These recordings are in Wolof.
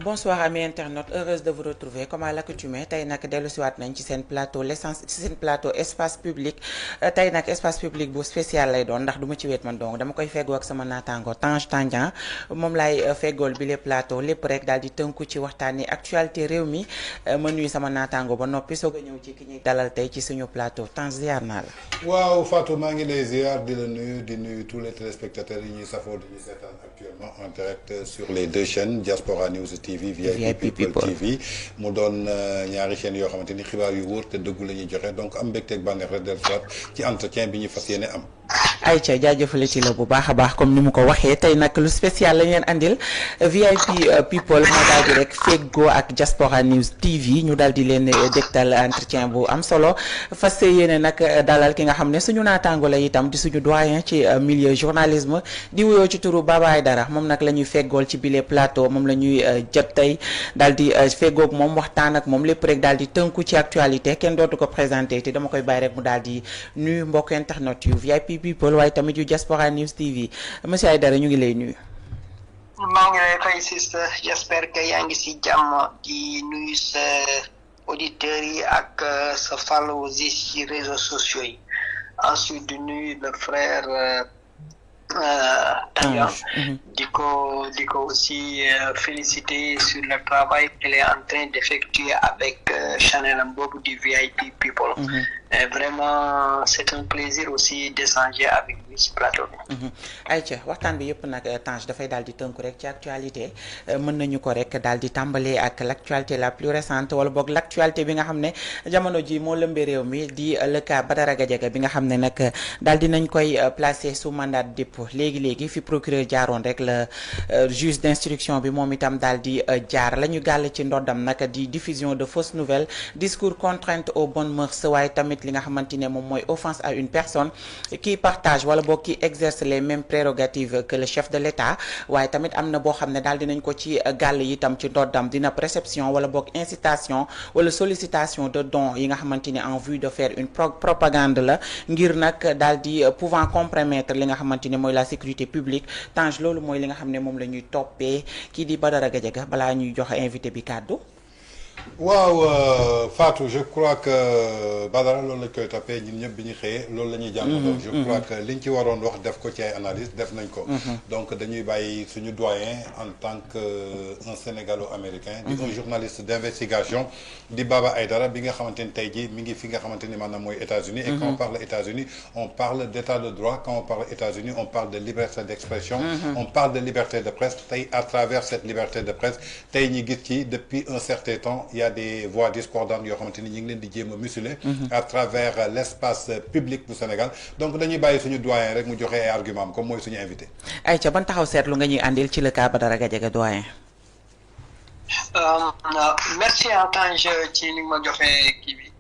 Bonsoir amis internautes, heureuse de vous retrouver comme à l'accoutumée tey nag dellusiwaat nañ ci seen plateau espace public tey nag espace public bu spécial lay doon ndax du ma ci wéet man donc dama koy feggoo ak sama naataango Tange Tandian moom laay feggool bi les plateau lépp rek daal di tënku ci waxtaani actualité réew mi ma nuyu sama naataango ba noppi soog a ñëw ci ki ñuy dalal tey ci suñu plateau Tange ziar naa la. waaw Fatou maa ngi lay ziar di la nuyu di nuyu tous les téléspectateurs yi ñuy safoo di ñu seetaan actuellement en direct sur les deux chaînes Diaspora News TV VIP People TV mu doon ñaari chaînes yoo xamante ni xibaar yu wóor te dëggu la ñuy joxe donc am mbégteeg bànneex rek del soit ci entretien bi ñu fas yéene am. Aïcha jaajëfale ci la bu baax a baax comme ni mu ko waxee tey nag lu spécial lañ leen andil VIP People moo daal di rek feggoo ak Diaspora News TV ñu daal di leen dégtal entretien bu am solo fas yéene nag dalal ki nga xam ne suñu naataango la itam di suñu doyen ci milieu journalisme di wuyoo ci turu Baba Aïdara moom nag la ñuy feggool ci bile plateau moom la ñuy jot tey daal di feggoog moom waxtaan ak moom lépp rek daal di tënku ci actualité kenn dootu ko présenté te dama koy bàyyi rek mu daal di nuyu mbokk internet yu VIP People waaye tamit yu Diaspora News TV monsieur Aïdara ñu ngi lay nuyu. maa ngi lay fay sister j'espère que yaa ngi si jàmm di nuyu sa auditeurs yi ak sa followers yi ci réseaux sociaux yi ensuite di nuyu le frère Tandian di ko aussi féliciter sur le travail qu'elle est en train d'effectuer avec channel am boobu di VIP People. Vraiment c'est un plaisir aussi d'échanger avec lui ci plateau bi. Aïcha waxtaan bi yëpp nag Tange dafay daal di tënku rek ci actualité mën nañu ko rek daal di tàmbalee ak l'actualité la plus récente wala boog l'actualité bi nga xam ne jamono ji moo lëmbee réew mi di le cas Badara Gadiaga bi nga xam ne nag daal di nañ koy placer sous mandat de dépôt léegi fi procureur jaaroon rek la juge d'instruction bi moom itam daal di jaar la ñu gàll ci ndoddam nag di diffusion de fausses nouvelles discours contrainte aux bonnes mœurs waaye tamit li nga xamante ne moom mooy offense à une personne qui partage wala boog qui exerce les mêmes prérogatives que le chef de l'État waaye tamit am na boo xam ne daal dinañ ko ci gàll itam ci ndoddam dina réception wala boog incitation wala sollicitation de dons yi nga xamante ne en vue de faire une propagande la ngir nag daal di pouvant compromettre li nga xamante ne mooy la sécurité publique Tange loolu mooy li nga xam ne moom la ñuy toppee kii di Badara Gadiaga balaa ñuy joxe invité bi kàddu. waaw Fatou je crois que Badara loolu lañ koy toppee ñun ñëpp bi ñu xëyee loolu la ñuy jàngatoo. je crois que liñ ci waroon wax def ko ci ay analyse def nañ ko. donc dañuy bàyyi suñu doyen en tant que un sénégalo-américain. di un journaliste d'investigation di Baba Aïdara bi nga xamante ni tey jii mi ngi fi nga xamante ni maanaam mooy États-Unis et quand on parle États-Unis on parle d'état de droit quand on parle États-Unis on parle de liberté d'expression. on parle de liberté de presse tey à travers cette liberté de presse tey ñi gis ci depuis un certain temps. Il y a des voix discordantes yoo xamante ni ñu ngi leen di jéem a museler à travers l'espace public du Sénégal donc dañuy bàyyi suñu doyen rek mu joxe ay argument am comme mooy suñu invité. Aïcha ban taxaw seetlu nga ñuy àndil ci le cas Badara Gadiaga doyen. merci Tange ci li ma joxe kii bi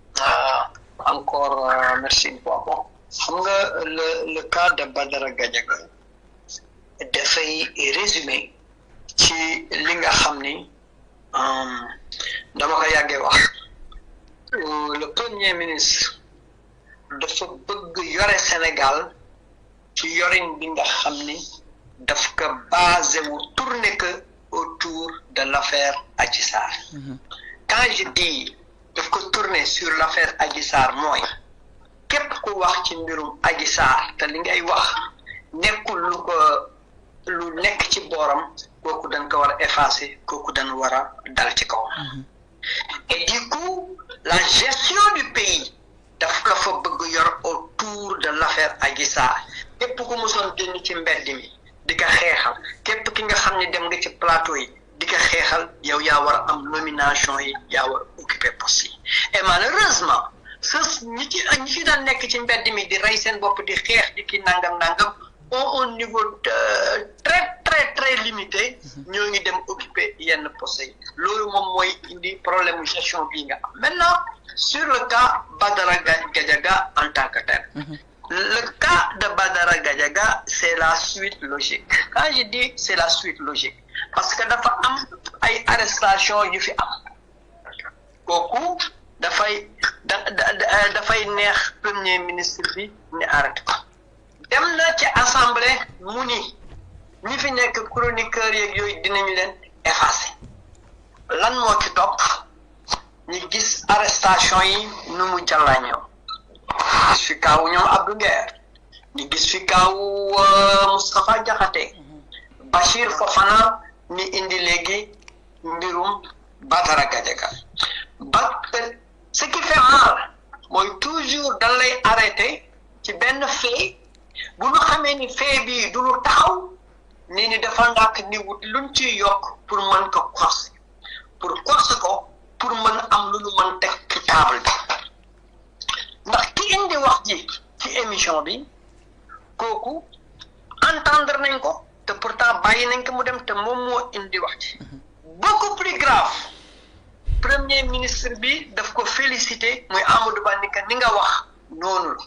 encore merci une fois bon xam nga le cas de Badara Gadiaga dafay résumé ci li nga xam ni. dama ko yàggee wax le premier ministre dafa bëgg yore Sénégal ci yorin bi nga xam ni daf ko basé wu tourner que autour de l'affaire Adji Sarr. quand je dis daf ko tourner sur l'affaire Adji Sarr mooy képp ku wax ci mbirum Adji Sarr te li ngay wax nekkul lu nekk ci booram kooku dañ ko war a effacer kooku dañ war a dal ci kaw. et du coup la gestion du pays daf la fa bëgg yor autour de l'affaire Adji Sarr képp ku mosoon génn ci mbedd mi di ko xeexal képp ki nga xam ne dem nga ci plateau yi di ko xeexal yow yaa war a am nomination yi yaa war a occuper poste yi et malheureusement ñi ci daan nekk ci mbedd mi di rey seen bopp di xeex di ki nangam au niveau très limité ñoo ngi dem occuper yenn postes yi loolu moom mooy indi problème gestion bii nga am maintenant sur le cas Badara Gadiaga en tant que tel. Le cas de Badara Gadiaga c'est la suite logique quand je dis c'est la suite logique parce que dafa am ay arrestation yu fi am kooku dafay neex premier ministre bi ni arrêté ko dem na ci assemblée mu ni ñi fi nekk chroniqueurs yeeg yooyu dinañu leen effacer lan moo ci topp ñu gis arrestation yi nu mu jàllañoo gis fi kaawu ñoom Abdou Nguer ñu gis fi kaawu Moustapha Diakhaté Bachir Fofana ni indi léegi mbirum Badara Gadiaga ce qui fait mal mooy toujours dañ lay arrêté ci benn fait bu ñu xamee ni fait bii du lu taxaw ni dafa ndàkk ni wut luñ ciy yokk pour mën ko corser ko pour mën am lu ñu mën teg ci table bi ndax ki indi wax ji ci émission bi kooku entendre nañ ko te pourtant bàyyi nañ ko mu dem te moom moo indi wax ji beaucoup plus grave premier ministre bi daf ko félicité muy Amadou Ba ni nga wax noonu la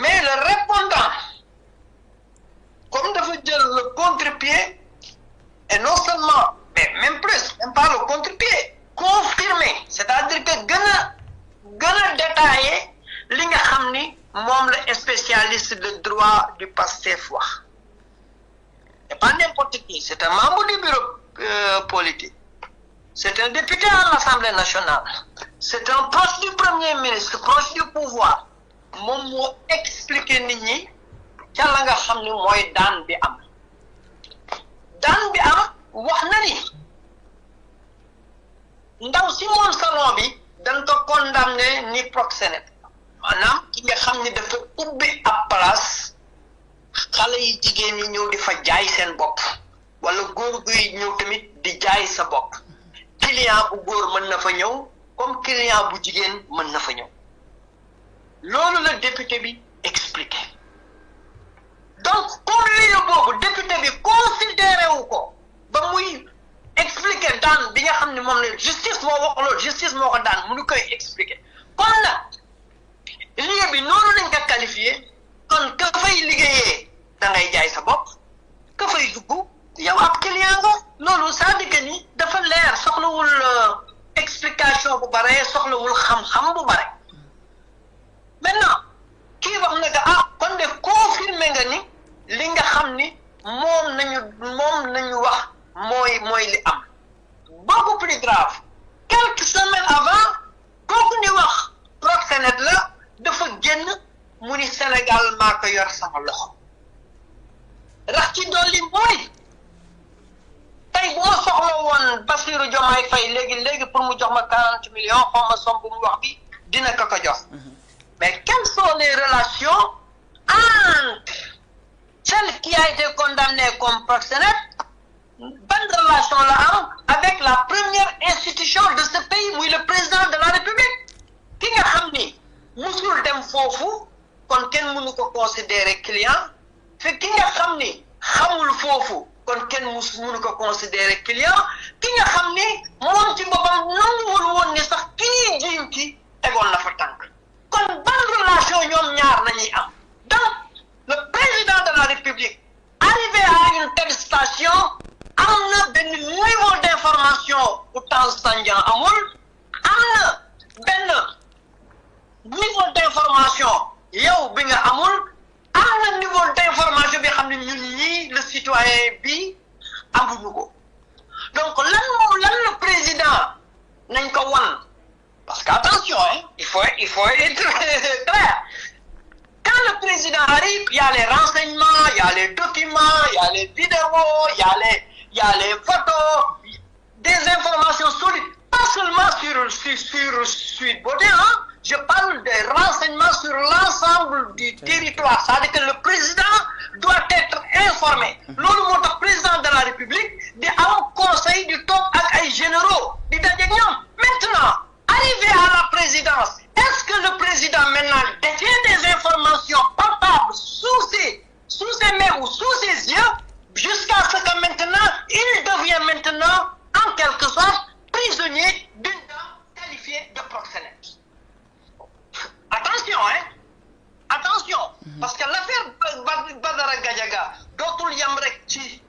mais le répondant comme dafa jël le contre-pied et non seulement mais même plus même pas le contre-pied confirmé c'est-à-dire que gën a détaillé li nga xam ni moom la spécialiste de droit du PASTEF wax c'est pas n'importe qui c'est un membre du bureau politique c'est un député à l'Assemblée nationale c'est un proche du premier ministre proche du pouvoir moom moo expliqué nit ñi ca la nga xam ni mooy daan bi am wax na ni ndaw si moom salon bi dañ ko condamné ni proxénète maanaam ki nga xam ni dafa ubbi ab place xale yi jigéen ñi ñëw di fa jaay seen bopp wala góor guy ñëw tamit di jaay sa bopp client bu góor mën na fa ñëw comme client bu jigéen mën na fa ñëw loolu la député bi expliqué donc comme lii boobu député bi considéré wu ko ba muy expliqué daan bi nga xam ne moom la justice moo wax loolu justice moo ko daan mënu koy expliqué kon nag lii bi noonu lañ ko qualifié kon ka fay liggéeyee da ngay jaay sa bopp ka fay dugg yow ab client nga loolu c'est-à-dire que ni dafa leer soxlawul explication bu bare soxlawul xam-xam bu bare maintenant kii wax na que kon de confirmé nga ni li nga xam ni moom nañu wax mooy li am beaucoup plus grave quelques semaines avant kooku ni wax proxénète la dafa génn mu ni Sénégal maa ko yor sama loxo rax ci dolli mooy tey bu ma soxla woon Bassirou Diomaye Faye léegi pour mu jox ma 40 millions xaw ma somme bu mu wax bi dina ko jox mais quelles sont les relations entre celle qui a été condamnée comme proxénète bonne relation la am avec la première institution de ce pays muy le président de la République ki nga xam ni musul dem foofu kon kenn mënu ko considérer client fi ki nga xam ni xamul foofu kon kenn mënu ko considérer client ki nga xam ni moom ci boppam nanguwul woon ni sax kii jiim ki tegoon na fa tànk kon ban relation ñoom ñaar nañuy am donc le président de la République arrivé à une telle station am na benn niveau d'information bu Tange Tandian amul am na benn niveau d'information yow bi nga amul am na niveau d'information bi xam ne ñun ñii le citoyen bi amuñu ko donc lan le président nañ ko wan parce que attention il faut être clair quand le président arrive il y a les renseignements il y a les documents il y a les vidéos il y a les photos des informations solides pas seulement sur Sweet Beauté je parle des renseignements sur l'ensemble du territoire c'est-à-dire que le président doit être informé loolu moo tax président de la République di am conseil di toog ak ay généraux di dajeek ñoom maintenant arrivé à la présidence est-ce que le président maintenant détient des informations palpables sous ses mains ou sous ses yeux jusqu'à ce que maintenant il devient maintenant en quelque sorte prisonnier d'une dame qualifiée de proxénète. Attention parce que l'affaire Badara Gadiaga dootul yam rek ci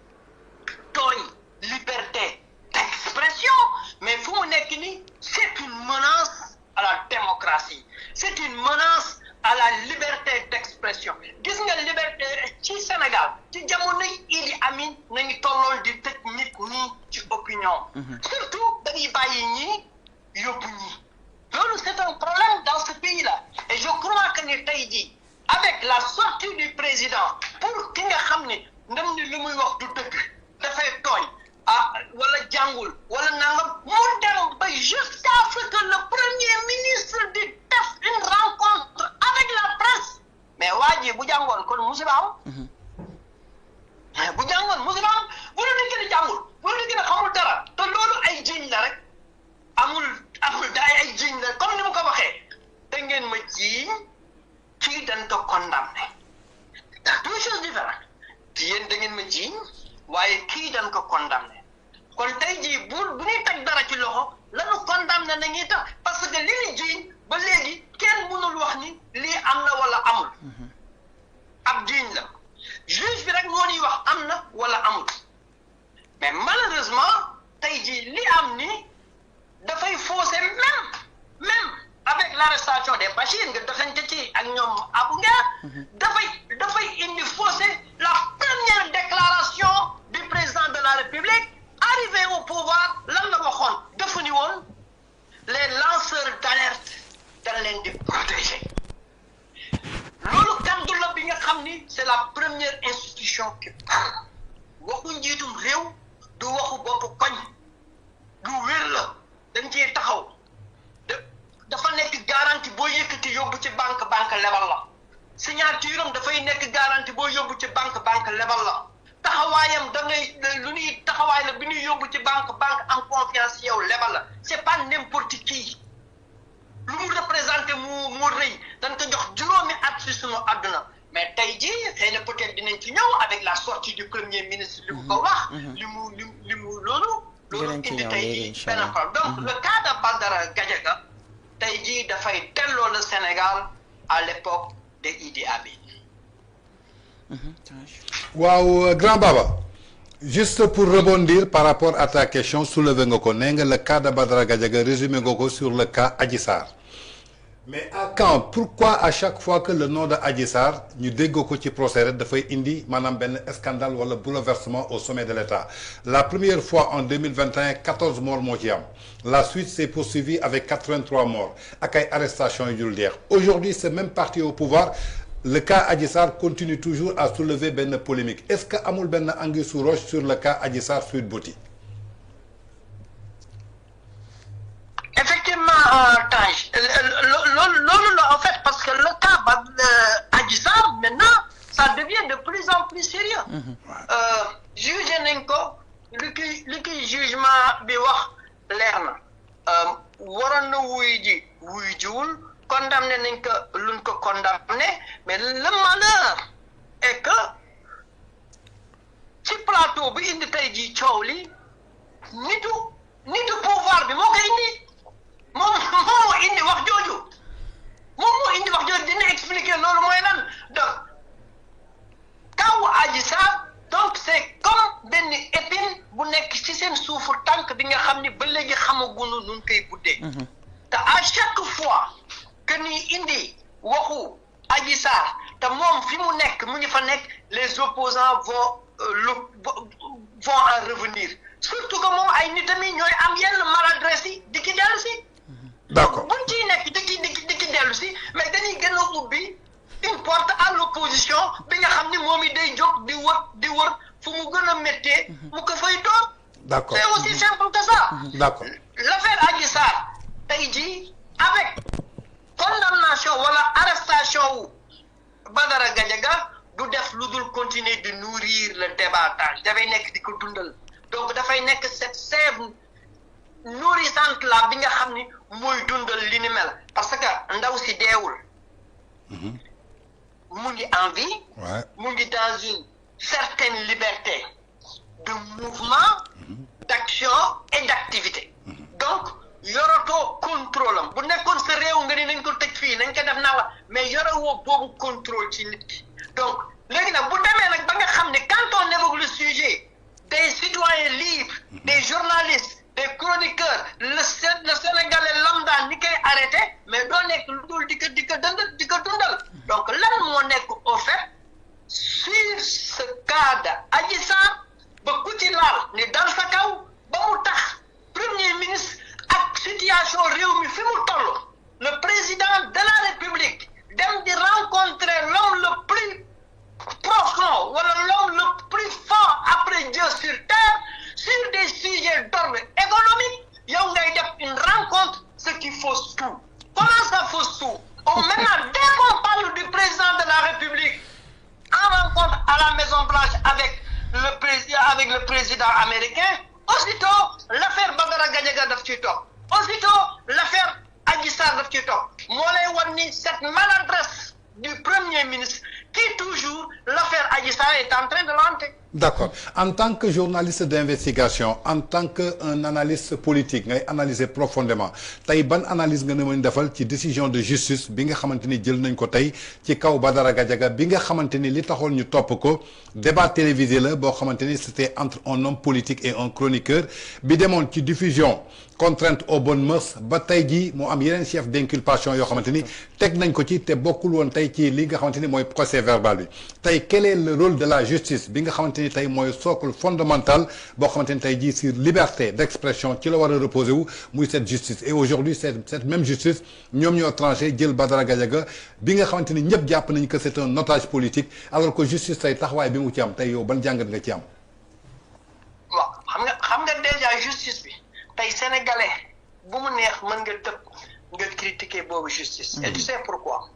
tooñ liberté d'expression mais fu mu nekk ni c'est une menace à la démocratie c'est une menace à la liberté d'expression gis nga liberté ci Sénégal ci jamono Idi Amin nañu tollool di tëj nit ñi ci opinion ñoom. surtout dañuy bàyyi ñii yóbbu ñii. loolu c'est un problème dans ce pays-là et je crois que ni tey jii avec la sortie du président pour ki nga xam ne ndem ni li muy wax du dëgg dafay tooñ wala jàngul wala nangam mu dem ba jusqu'à ce que le premier ministre di def une rencontre avec la presse mais waa ji bu jàngoon kon musiba am. bu jàngoon musiba am bu la nit ki di jàngul bu la nit ki di xamul dara te loolu ay jiñ la rek amul daay ay jiñ la comme ni mu ko waxee da ngeen ma jiiñ kii dañ ko condamné deux choses différentes yéen da ngeen ma jiiñ waaye kii dañ ko condamné kon tey jii bu ñuy teg dara ci loxo lanu condamné na ñuy tax parce que li ñu jiiñ ba léegi kenn mënul wax ni lii am na wala amul ab jiiñ la juge bi rek moo ñuy wax am na wala amul mais malheureusement tey jii li am ni dafay fausser même avec l'arrestation des Bachir nga doxante ci ak ñoom Abou Nguer dafay indi fausser la première déclaration du président de la République arrivé au pouvoir lan la waxoon dafa ni woon les lanceurs d'alerte dañ leen di protéger loolu kaddu la bi nga xam ni c'est la première institution qui parle waxu njiitum réew du waxu bopp koñ du wér la dañ ciy taxaw dafa nekk garantie boo yëkkati yóbbu ci banque lebal la signature am dafay nekk garantie boo yóbbu ci banque lebal la taxawaayam da ngay lu ñuy taxawaay la bi ñuy yóbbu ci banque en confiance yow lebal la c'est pas n'importe qui lu mu représenté mu rëy dañ ko jox juróomi at ci sunu àdduna mais tey jii xëy na peut-être dinañ ci ñëw avec la sortie du premier ministre li mu ko wax li mu loolu indi tey jii benn problème donc le cas de Badara Gadiaga tey jii dafay delloo le Sénégal à l'époque de Idi Amin. waaw grand Baba juste pour rebondir par rapport à ta question soulever nga ko nee nga le cas de Badara Gadiaga résumé nga ko sur le cas Adji Sarr mais à quand pourquoi à chaque fois que le nom de Adji Sarr ñu dégg ko ci procès rek dafay indi maanaam benn scandale wala bouleversement au sommet de l'État la première fois en 2021 14 morts moo ci am la suite s'est poursuivie avec 83 morts ak ay arrestations yu dul jeex aujourd'hui ce même parti au pouvoir le cas Adji Sarr continue toujours à soulever benn polémique est-ce que amul benn anguille sous roche sur le cas Adji Sarr Sweet Beauty. Effectivement Tange loolu la en fait parce que le cas Adji Sarr maintenant ça devient de plus en plus sérieux jugé nañ ko li ki jugement bi wax leer na waroon na wuy jiwul condamné nañ ko luñ ko condamné mais le malheur est que ci plateau bi indi tey jii coow li nitu pouvoir bi moo koy indi moom moo indi wax jooju dina expliquer loolu mooy lan donc kaw Adji Sarr donc c'est comme benn épine bu nekk ci seen suufu tànk bi nga xam ni ba léegi xamaguñu nun koy buddee te à chaque fois que ni indi waxu Adji Sarr te moom fi mu nekk mu ngi fa nekk les opposants vont en revenir surtout que moom ay nitam yi ñooy am yenn maladresse yi di ki dellu si d'accord buñ ciy nekk di ki dellu si mais dañuy gën a ubbi une porte à l'opposition bi nga xam ni moom it day jóg di wër fu mu gën a méttee mu ko fay doon d'accord c'est aussi simple que ça d'accord l'affaire Adji Sarr tey jii avec condamnation wala arrestation wu Badara Gadiaga du def lu dul continuer de nourrir le débat dafay nekk di ko dundal donc dafay nekk cette sève nourrissante la bi nga xam ni mooy dundal li ni mel parce que ndaw si deewul mu ngi en vie mu ngi dans une certaine liberté de mouvement d'action et d'activité donc yoratoo contrôle am bu nekkoon sa réew nga ni nañ ko tëj fii nañ ko def naa mais yorewoo boobu contrôle ci nit ki donc léegi nag bu demee nag ba nga xam ne quand on évoque le sujet des citoyens libres des journalistes des chroniqueurs le Sénégalais lambda ni koy arrêté mais doo nekk lu dul di ko dundal donc lan moo nekk au fait sur ce cas de Adji Sarr ba ku ci laal ni dal sa kaw ba mu tax qui fausse tout. Comment ça fausse tout? Maintenant, dès qu'on parle du président de la République, en rencontre à la Maison-Blanche avec le président américain, aussitôt l'affaire Badara Gadiaga daf ciy topp, aussitôt l'affaire Adji Sarr daf ciy topp. Moo lay wan ni cette maladresse du Premier ministre qui toujours l'affaire Adji Sarr est en train de l'hanter. D'accord. En tant que journaliste d'investigation, en tant qu'un analyste politique ngay analyser profondément tey ban analyse nga ne mën defal ci décision de justice bi nga xamante ni jël nañ ko tey ci kaw Badara Gadiaga bi nga xamante ni li taxoon ñu topp ko débat télévisé la boo xamante ni c'était entre un homme politique et un chroniqueur bi demoon ci diffusion contrainte aux bonnes mœurs ba tey jii moo am yeneen chef d'inculpation yoo xamante ni teg nañ ko ci te bokkul woon tey ci li nga xamante ni mooy procès verbal bi tey quel est le rôle de la justice bi nga xamante ni tey mooy socle fondamental boo xamante ni tey jii sur liberté d'expression ci la war a reposer wu muy cette justice et aujourd'hui cette même justice ñoom ñoo tranché jël Badara Gadiaga bi nga xamante ni ñëpp jàpp nañ que c'est un otage politique alors que justice tey taxawaay bi mu ci am tey yow ban jàngat nga ci am. waaw xam nga déjà justice bi tey sénégalais bu mu neex mën nga tëb nga critiquer boobu justice. Et tu sais pourquoi?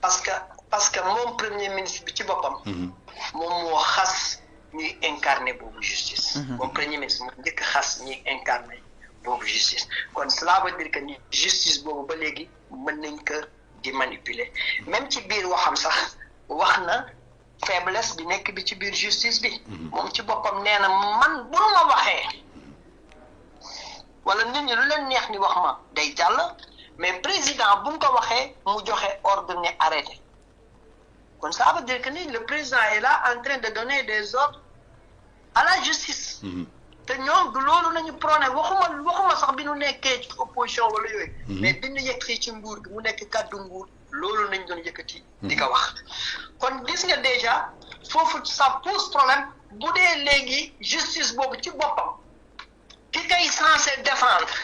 parce que moom premier ministre bi ci boppam. moom moo xas ñuy incarner boobu justice. moom premier ministre moo njëkk xas ñuy incarner boobu justice kon cela veut dire que ni justice boobu ba léegi mën nañ ko di manipuler même ci biir waxam sax wax na faiblesse bi nekk bi ci biir justice bi. moom ci boppam nee na man bu ma waxee wala nit ñi lu leen neex ni wax ma day jàll mais président bu ko waxee mu joxe ordre ne arrêté kon ça veut dire que ni le président est là en train de donner des ordres à la justice. te ñoom du loolu nañu prôné waxuma sax bi nu nekkee ci opposition wala yooyu. mais bi ñu yegg ci nguur gi mu nekk kàddu nguur loolu nañ doon yëkkati. di ko wax kon gis nga déjà foofu ça pose problème bu dee léegi justice boobu ci boppam ki kay censé défendre.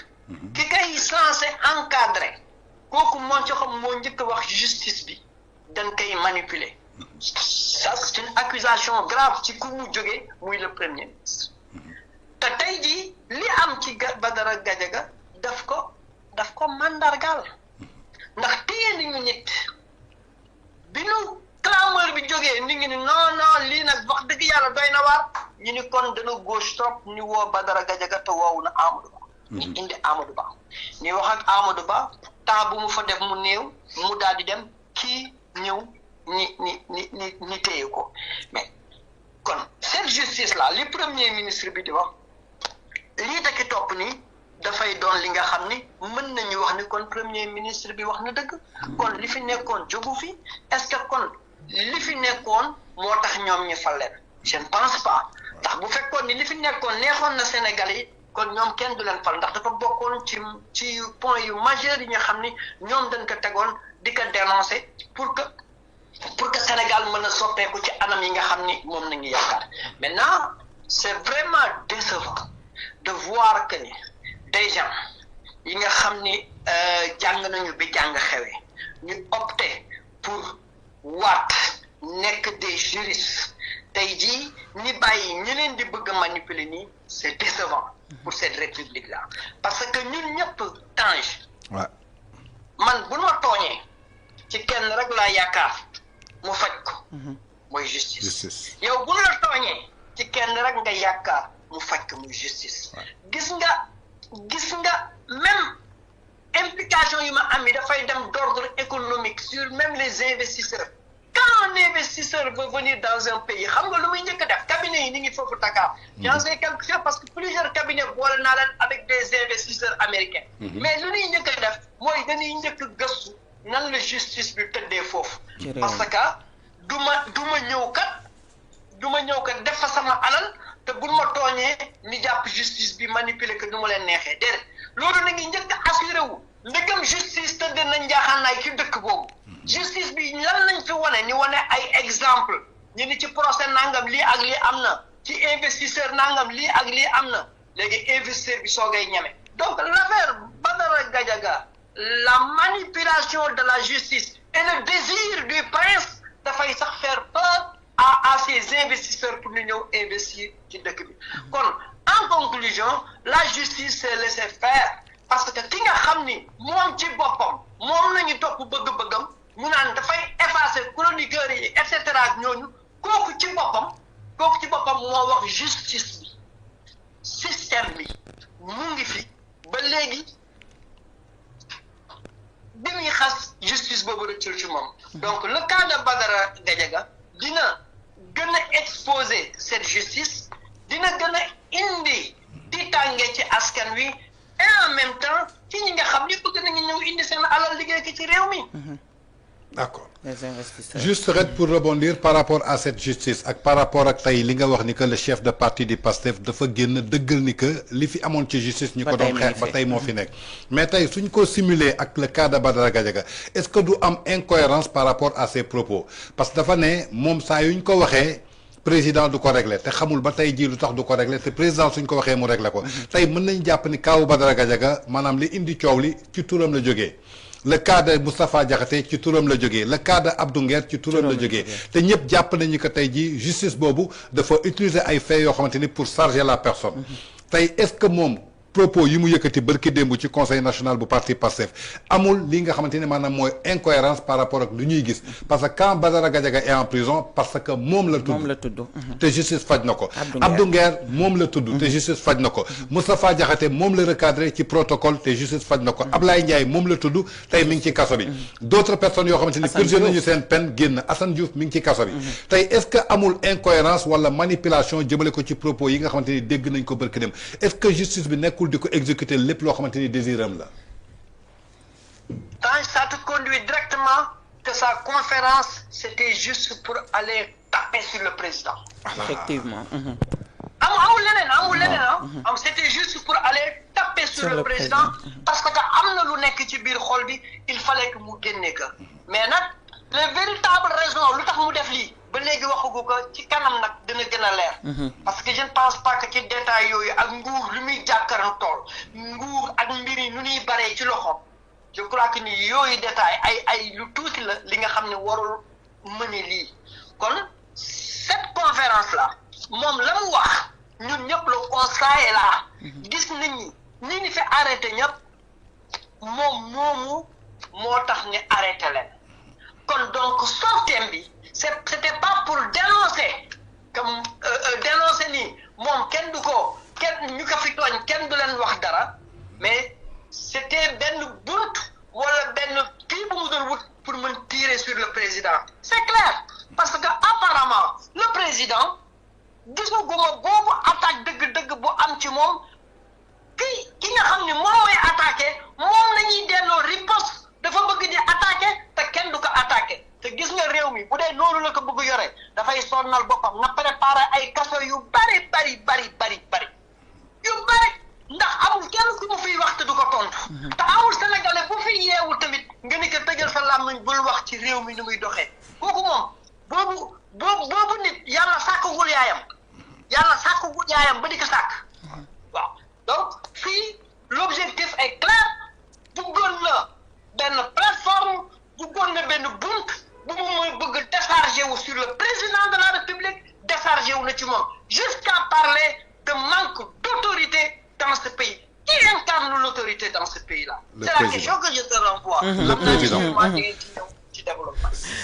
ki kay censé encadrer kooku moo ci xam moo njëkk wax justice bi dañ koy manipuler ça c'est une accusation grave ci ku mu jógee muy le premier ministre. te tey jii li am ci Badara Gadiaga daf ko mandargal ndax téye nañu nit bi nu clameur bi jógee ni ngi ni non lii nag wax dëgg yàlla doy na waar ñu ni kon dana gauche trop ñu woo Badara Gadiaga te woowu na Amadou Ba. ñu indi Amadou Ba ni wax ak Amadou Ba temps bu mu fa def mu néew mu daal di dem kii ñëw ni téye ko mais kon cette justice là li premier ministre bi di wax lii takki topp ni dafay doon li nga xam ni mën nañu wax ni kon premier ministre bi wax na dëgg kon li fi nekkoon jógu fi est-ce que kon li fi nekkoon moo tax ñoom ñu fal leen je ne pense pas ndax bu fekkoon ni li fi nekkoon neexoon na Sénégal yi kon ñoom kenn du leen fal ndax dafa bokkoon ci point yu majeur yi nga xam ni ñoom dañ ko tegoon di ko dénoncer pour que Sénégal mën a soppeeku ci anam yi nga xam ni moom nañu yaakaar maintenant c'est vraiment décevant de voir que ni des gens yi nga xam ni jàng nañu bi jàng xewee ñu opté pour waat nekk des juristes tey jii ni bàyyi ñu leen di bëgg a manipuler nii c'est décevant pour cette république là parce que ñun ñëpp Tange man bu ma tooñee ci kenn rek laa yaakaar mu faj ko mooy justice yow bu la tooñee ci kenn rek nga yaakaar mu faj ko muy justice gis nga même implication yu ma am yi dafay dem d'ordre économique sur même les investisseurs quand un investisseur veut venir dans un pays xam nga lu muy njëkk a def cabinet yi ni ngi foofu Dakar j'en sais quelque chose parce que plusieurs cabinets boole naa leen avec des investisseurs américains mais lu ñuy njëkk a def mooy dañuy njëkk gëstu nan la justice bi tëddee foofu parce que du ma ñëw kat def fa sama alal te buñ ma tooñee ni jàpp justice bi manipuler que du ma leen neexee déedéet loolu na ngi njëkk a assuré wu ndegam justice tëddee nañ njaaxaanaay ci dëkk boobu justice bi lan lañ fi wane ni wane ay exemple ñu ni ci procès nangam lii ak lii am na ci investisseur nangam lii ak lii am na léegi investisseur bi soogay ñeme donc l'affaire Badara Gadiaga la manipulation de la justice et le désir du prince dafay sax faire peur à ces investisseurs pour ñu ñëw investir ci dëkk bi kon en conclusion la justice s'est laissée faire parce que ki nga xam ni moom ci boppam moom nañu topp bëgg-bëggam mu naan dafay effacer chroniqueurs yi et cetera ñooñu kooku ci boppam moo wax justice bi système bi mu ngi fi ba léegi bi muy xas justice boobu rëccul ci moom. donc le cas de Badara Gadiaga dina gën a exposer cette justice dina gën a indi tiitaange ci askan wi et en même temps ci ñi nga xam ni bëgg nañu ñëw indi seen alal liggéey ki ci réew mi. d'accord les investisseurs. juste rek pour rebondir par rapport à cette justice ak par rapport ak tey li nga wax ni que le chef de parti du PASTEF dafa génn dëggal ni que li fi amoon ci justice ñu ko doon xeex ba tey moo fi nekk mais tey suñ ko simuler ak le cas de Badara Gadiaga est-ce que du am incohérence par rapport à ses propos parce que dafa ne moom saa yuñ ko waxee président du ko régler te xamul ba tey jii lu tax du ko régler te président suñ ko waxee mu régler ko tey mën nañ jàpp ni kaawu Badara Gadiaga maanaam li indi coow li ci turam la jógee le cas de Moustapha Diakhaté ci turam la jógee le cas de Abdou Nguer ci turam la jógee te ñëpp jàpp nañu que tey jii justice boobu dafa utiliser ay faits yoo xamante ni pour charger la personne tey est-ce que moom propos yi mu yëkkati barki démb ci conseil national bu parti Pastef amul li nga xamante ni maanaam mooy incohérence par rapport ak lu ñuy gis parce que quand Badara Gadiaga est en prison parce que moom la tudd te justice faj na ko Abdou Nguer moom la tudd te justice faj na ko Moustapha Diakhaté moom la recadré ci protocole te justice faj na ko Ablaye Ndiaye moom la tudd tey mi ngi ci kaso bi d'autres personnes yoo xamante ni purgé nañu seen peine génn Assane Diouf mi ngi ci kaso bi tey est-ce que amul incohérence wala manipulation jëmale ko ci propos yi nga xamante ni dégg nañ ko barki dem est-ce que justice bi nekk di ko exécuter lépp loo xamante ni désiram la. Ça te conduit directement que sa conférence c'était juste pour aller taper sur le président. effectivement. amul leneen c'était juste pour aller taper sur le président parce que am na lu nekk ci biir xol bi il fallait que mu génne ko mais nag les véritables raisons lu tax mu def lii ba léegi waxagu ko ci kanam nag dina gën a leer. parce que je ne pense pas que ci détails yooyu ak nguur lu muy jàkkaarloo tool nguur ak mbir yi nu ñuy baree ci loxoom je crois que ni yooyu détails ay lu tuuti la li nga xam ne warul mëne lii kon cette conférence là moom la mu wax ñun ñëpp le constat est là gis nañ ni ñi fi arrêté ñëpp moom moomu moo tax ñu arrêté leen kon donc sorteem bi c'était pas pour dénoncer comme dénoncer ni moom kenn du ko kenn ñu ko fi tooñ kenn du leen wax dara mais c'était benn bunt wala benn kii bu mu doon wut pour mën tirer sur le président c'est clair parce que apparemment le président gisaguma boobu attaque dëgg-dëgg bu am ci moom ki nga xam ne moom mooy attaqué moom la ñuy delloo riposte dafa bëgg di attaqué te kenn du ko attaqué te gis nga réew mi bu dee noonu la ko bëgg yore dafay sonnal boppam na préparé ay kaso yu bari yu bari ndax amul kenn ku mu fiy wax te du ko tontu te amul sénégalais bu fi yeewul tamit nga ni ko tëjal sa làmmiñ bul wax ci réew mi ni muy doxee kooku moom boobu nit yàlla sàkkagul yaayam ba di ko sàkk waaw donc fii l'objectif est clair bëggoon na benn plateforme bëggoon na benn bunt bu mu mooy bëgg décharger wu sur le président de la République décharger wu na ci moom jusqu'à parler de manque d'autorité dans ce pays. Qui incarne l'autorité dans ce pays-là? C'est la question que je te renvoie. Le président.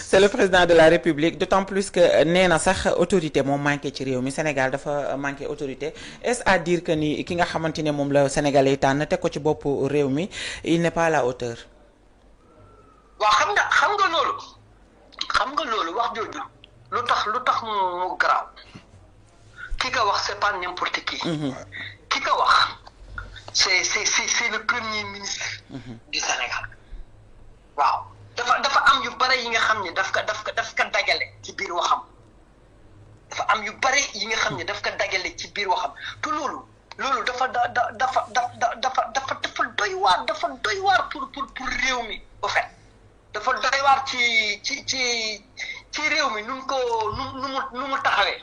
C'est le président de la République d'autant plus que nee na sax autorité moom manqué ci réew mi Sénégal dafa manqué autorité est-ce à dire que ni ki nga xamante ne moom la Sénégalais yi tànn teg ko ci bopp réew mi il n'est pas à la hauteur. waaw xam nga loolu wax jooju lu tax mu garaaw ki ko wax c'est pas n'importe qui. ki ko wax c'est le premier ministre du Sénégal waaw dafa am yu bare yi nga xam ne daf ka dagale ci biir waxam dafa am yu bare yi nga xam ne daf ka dagale ci biir waxam te loolu dafa doy waar pour réew mi au fait dafa doy waar ci réew mi nu mu taxawee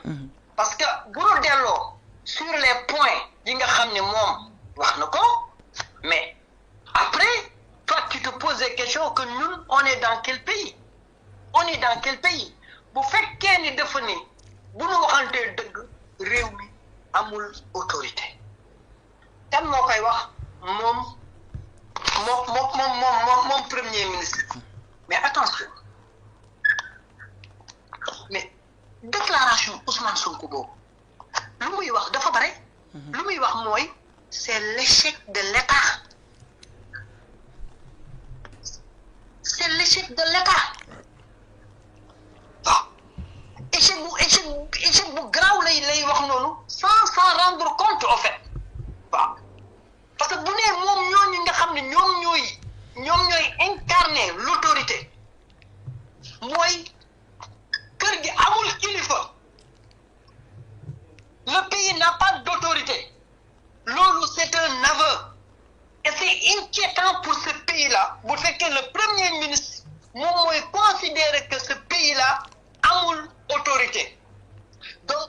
parce que bu ñu delloo sur les points yi nga xam ne moom wax na ko mais après toi tu te poses des questions que ñun on est dans quel pays bu fekkee ni dafa ni bu ñu waxantee dëgg réew mi amul autorité kan moo koy wax moom mon premier ministre. Mais attention. Mais déclaration Ousmane Sonko boobu lu muy wax dafa bare. lu muy wax mooy c'est l'échec de l'État. C'est l'échec de l'État. waaw échec bu garaaw lay wax noonu sans rendre compte en fait waaw parce que bu nee moom ñooñu nga xam ne ñoom ñooy incarner l'autorité mooy kër gi amul kilifa le pays n'a pas d'autorité loolu c'est un aveu et c'est inquiétant pour ce pays-là bu fekkee le premier ministre moom mooy considérer que ce pays-là amul autorité donc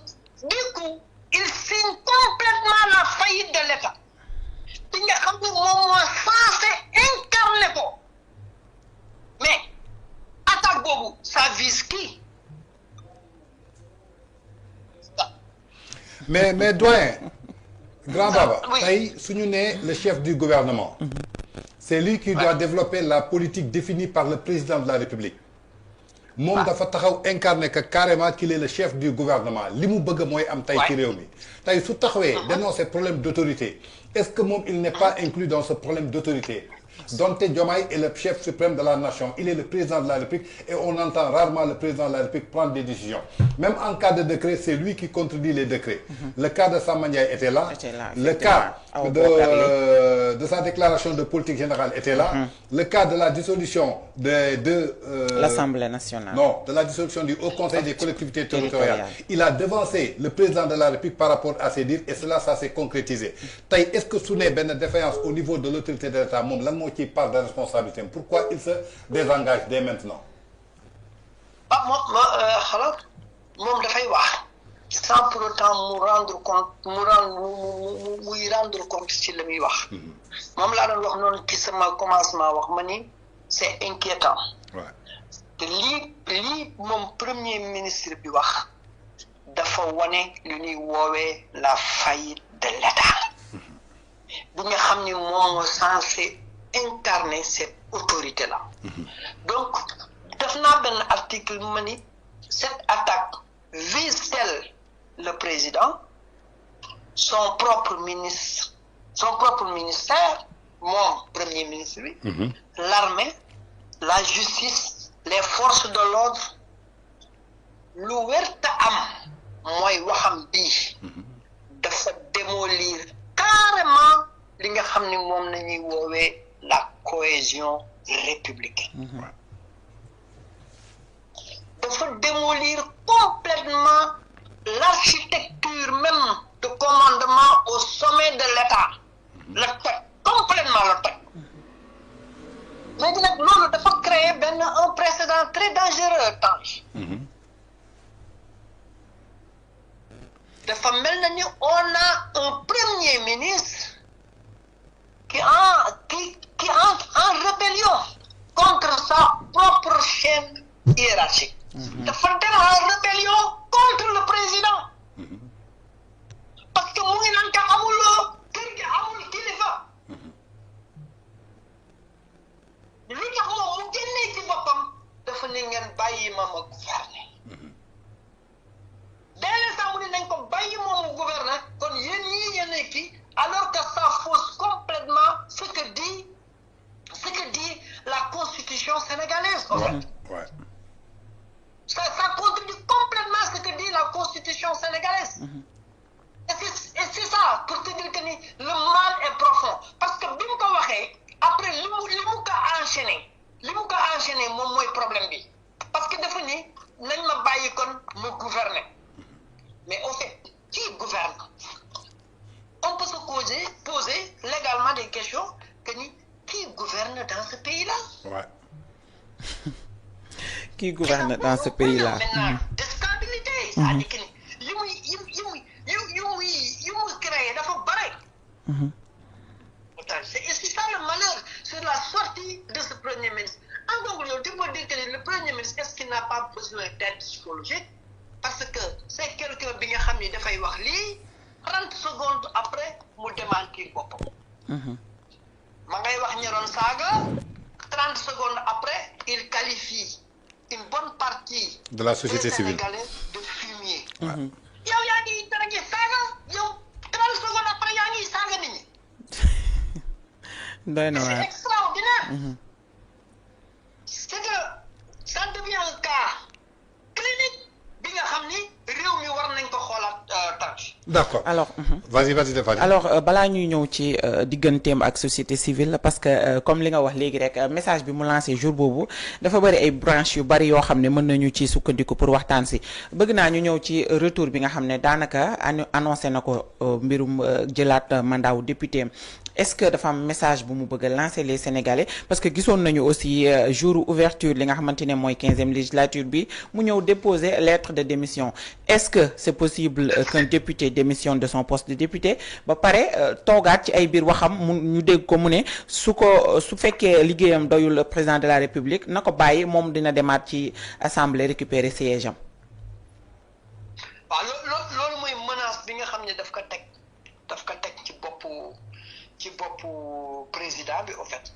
du coup il signe complètement la faillite de l'État bi nga xam ne moom moo censé incarner ko mais attaque boobu ça vise qui mais doyen grand baba tey suñu nee le chef du gouvernement c'est lui qui doit développer la politique définie par le président de la République moom dafa taxaw incarner que carrément qu'il est le chef du gouvernement li mu bëgg mooy am tey ci réew mi tey su taxawee dénoncer problème d'autorité est-ce que moom il n'est pas inclus dans ce problème d'autorité donte Diomaye est le chef suprême de la nation il est le président de la République et on entend rarement le président de la République prendre des décisions même en cas de décret c'est lui qui contredit les décrets le cas de Samba Ndiaye était là le cas de sa déclaration de politique générale était là le cas de la dissolution de l'Assemblée nationale de la dissolution du Haut Conseil des collectivités territoriales il a devancé le président de la République par rapport à ses dires et ça s'est concrétisé tey est-ce que su ne benn défaillance au niveau de l'autorité de l'État moom lan moo ci part de responsabilité pourquoi il se désengage dès maintenant moom dafay wax sans pour autant mu rendre compte muy rendre compte ci la muy wax moom laa doon wax noonu ci sama commencement wax ma ni c'est inquiétant te lii moom premier ministre bi wax dafa wane lu ñuy woowee la faillite de l'État bu nga xam ni moom moo censé incarner cette autorité-là donc def naa benn article ma ni cette attaque vise-t-elle le président son propre ministère moom premier ministre bi l'armée la justice les forces de l'ordre lu wérta am mooy waxam bii dafa démolir carrément li nga xam ni moom nañuy woowee la cohésion républicaine dafa démolir complètement l'architecture même de commandement au sommet de l'État la toj complètement la toj léegi nag loolu dafa créer un précédent très dangereux Tange dafa mel na ni on a un premier ministre qui entre en rébellion contre sa propre chaîne hiérarchique dafa dem en rébellion contre le président parce que mu ngi naan ka amuloo kër gi amul kilifa lu tax moom mu génnee ci boppam dafa ne ngeen bàyyi ma gouverner dès sax mu ne nañ ko bàyyi moomu gouverner kon yéen ñii yéen kii alors que ça fausse complètement ce que dit la constitution sénégalaise en fait. Ça contredit complètement ce que dit la constitution sénégalaise. Et c'est ça pour te dire que ni le mal est profond parce que bi mu ko waxee après li mu ko enchaîné moom mooy problème bi parce que dafa ni nañ ma bàyyi kon mu gouverner mais en fait qui gouverne on peut se poser légalement des questions que ni qui gouverne dans ce pays-là. Qui gouverne dans ce pays-là. Maintenant de stabilité. C'est-à-dire que ni yu mu créé dafa bare. Et c'est ça le malheur sur la sortie de ce premier ministre. En conclusion, tu peux dire que le premier ministre est-ce qu'il n'a pas besoin d'aide psychologique parce que c'est quelqu'un bi nga xam ni dafay wax lii 30 secondes après mu démentir boppam. ma ngay wax ñeroon saaga 30 secondes après il qualifie une bonne partie de la société des civile Sénégalais de fumier. yow yaa ngi dara ngi saaga yow 30 secondes après yaa ngi saaga nit ñi. doy na c'est waar. extraordinaire. c'est que ça devient un cas clinique bi nga xam ni réew mi war nañ ko xoolaat tànk. d'accord alors. vas-y Fadi. alors balaa ñuy ñëw ci digganteem ak société civile parce que comme li nga wax léegi rek message bi mu lancé jour boobu dafa bëri ay branches yu bëri yoo xam ne mën nañu ci sukkandiku pour waxtaan si bëgg naa ñu ñëw ci retour bi nga xam ne daanaka annoncé na ko mbirum jëlaat mandat wu député est-ce que dafa am message bu mu bëgg a lancer les Sénégalais parce que gisoon nañu aussi jour ouverture li nga xamante ne mooy 15e législature bi mu ñëw déposer lettre de démission est-ce que c'est possible qu'un député démissionne de son poste de député ba pare toogaat ci ay biir waxam mu ñu dégg ko mu ne su fekkee liggéeyam doyul président de la République na ko bàyyi moom dina demaat ci assemblée récupérer siège am. waaw loolu mooy menace bi nga xam ne daf ko teg ci boppu président bi au fait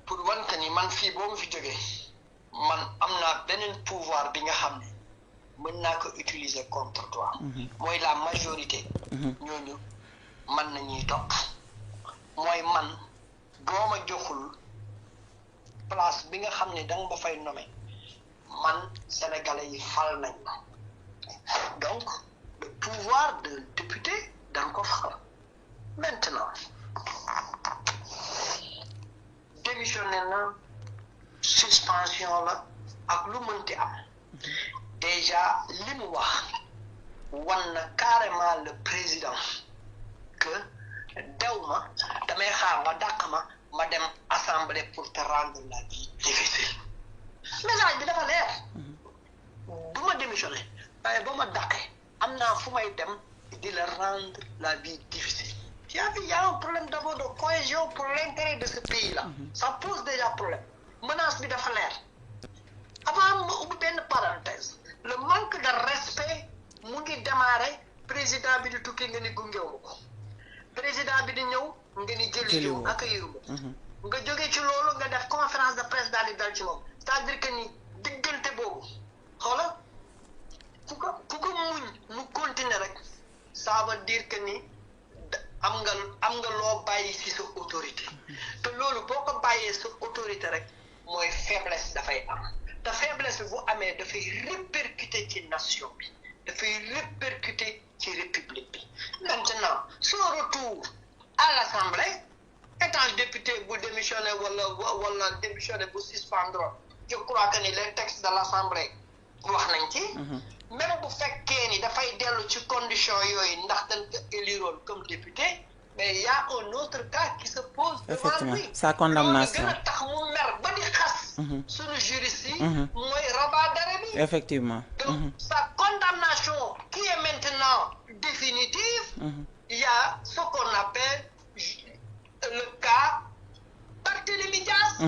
pour wan que ni man fii boo ma fi jógee man am naa beneen pouvoir bi nga xam ne mën naa ko utiliser contre toi. mooy la majorité. ñooñu man nañuy topp mooy man boo ma joxul place bi nga xam ne danga ma fay nommer man sénégalais yi fal nañ ma donc le pouvoir de député danga ko fal maintenant démissionné na suspension la ak lu mënti am déjà li mu wax wan na carrément le président que dew ma damay xaar nga dàq ma dem assemblée pour te rendre la vie difficile message bi dafa leer bu ma démissionné waaye ba ma dàqee am naa fu may dem di la rendre la vie difficile. Il y a un problème d'abord de cohésion pour l'intérêt de ce pays-là. Ça pose déjà problème. Menace bi dafa leer. Avant ma ubbi benn parenthèse le manque de respect mu ngi démarrer président bi di tukki nga ni gungewu ko président bi di ñëw nga ni jëli accueillir ko nga jógee ci loolu nga def conférence de presse daal di dal ci moom c'est-à-dire que ni diggante boobu xoola ku ko muñ mu continuer rek ça veut dire que ni am nga loo bàyyi ci sa autorité te loolu boo ko bàyyee sa autorité rek mooy faiblesse dafay am te faiblesse bi bu amee dafay répercuter ci nation bi dafay répercuter ci république bi maintenant son retour à l'Assemblée étant député bu démissionné wala démissionné bu suspendre je crois que ni les textes de l'Assemblée wax nañ ci même bu fekkee ni dafay dellu ci condition yooyu ndax dañ ko éliroon comme député mais il y a un autre cas qui se pose devant lui. Sa condamnation loolu gën a tax mu mer ba di xas suñu juriste yi mooy rabat d'arrêt bi effectivement donc sa condamnation qui est maintenant définitive il y a ce qu'on appelle le cas Barthélémy Dias on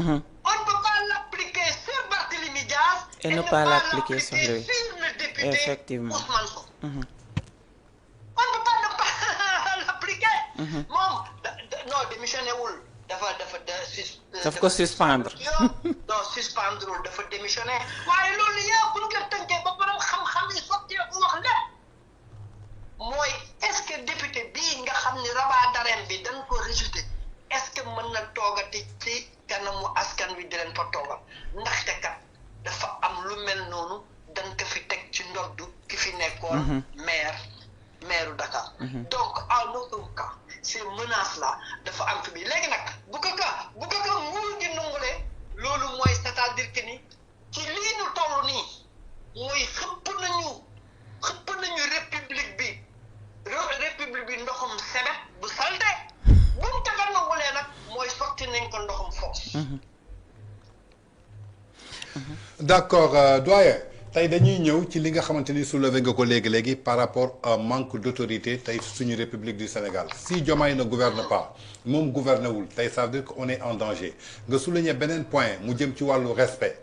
ne peut pas l'appliquer sur Barthélémy Dias et ne pas l'appliquer sur lui le député effectivement Ousmane Sonko on ne peut pas ne pas l'appliquer moom non démissionné wul daf ko suspendre non suspendre wul dafa démissionné waaye loolu yëpp bu ñu ko tënkee ba borom xam-xam yi sottee ko wax lépp mooy est-ce que député bii nga xam ni rabat d'arrêt bi dañ ko rejeté est-ce que mën na toogati ci kanamu askan wi di leen fa toogal ndaxte kat dafa am lu mel noonu dañ ko fi teg ci ndoddu ki fi nekkoon maire Dakar donc en aucun cas ces menaces là dafa am fi bi léegi nag bu ko nguur gi nangulee loolu mooy c'est-à-dire que ni ci lii ñu toll nii mooy xëpp nañu république bi ndoxum sebet bu salte bu mu taga nangulee nag mooy sotti nañ ko ndoxum foofu d'accord doyen tey dañuy ñëw ci li nga xamante ni soulevé nga ko léegi par rapport à manque d'autorité tey suñu république du Sénégal si Diomaye ne gouverne pas moom gouverné wul tey ça veut dire qu'on est en danger nga souligner beneen point mu jëm ci wàllu respect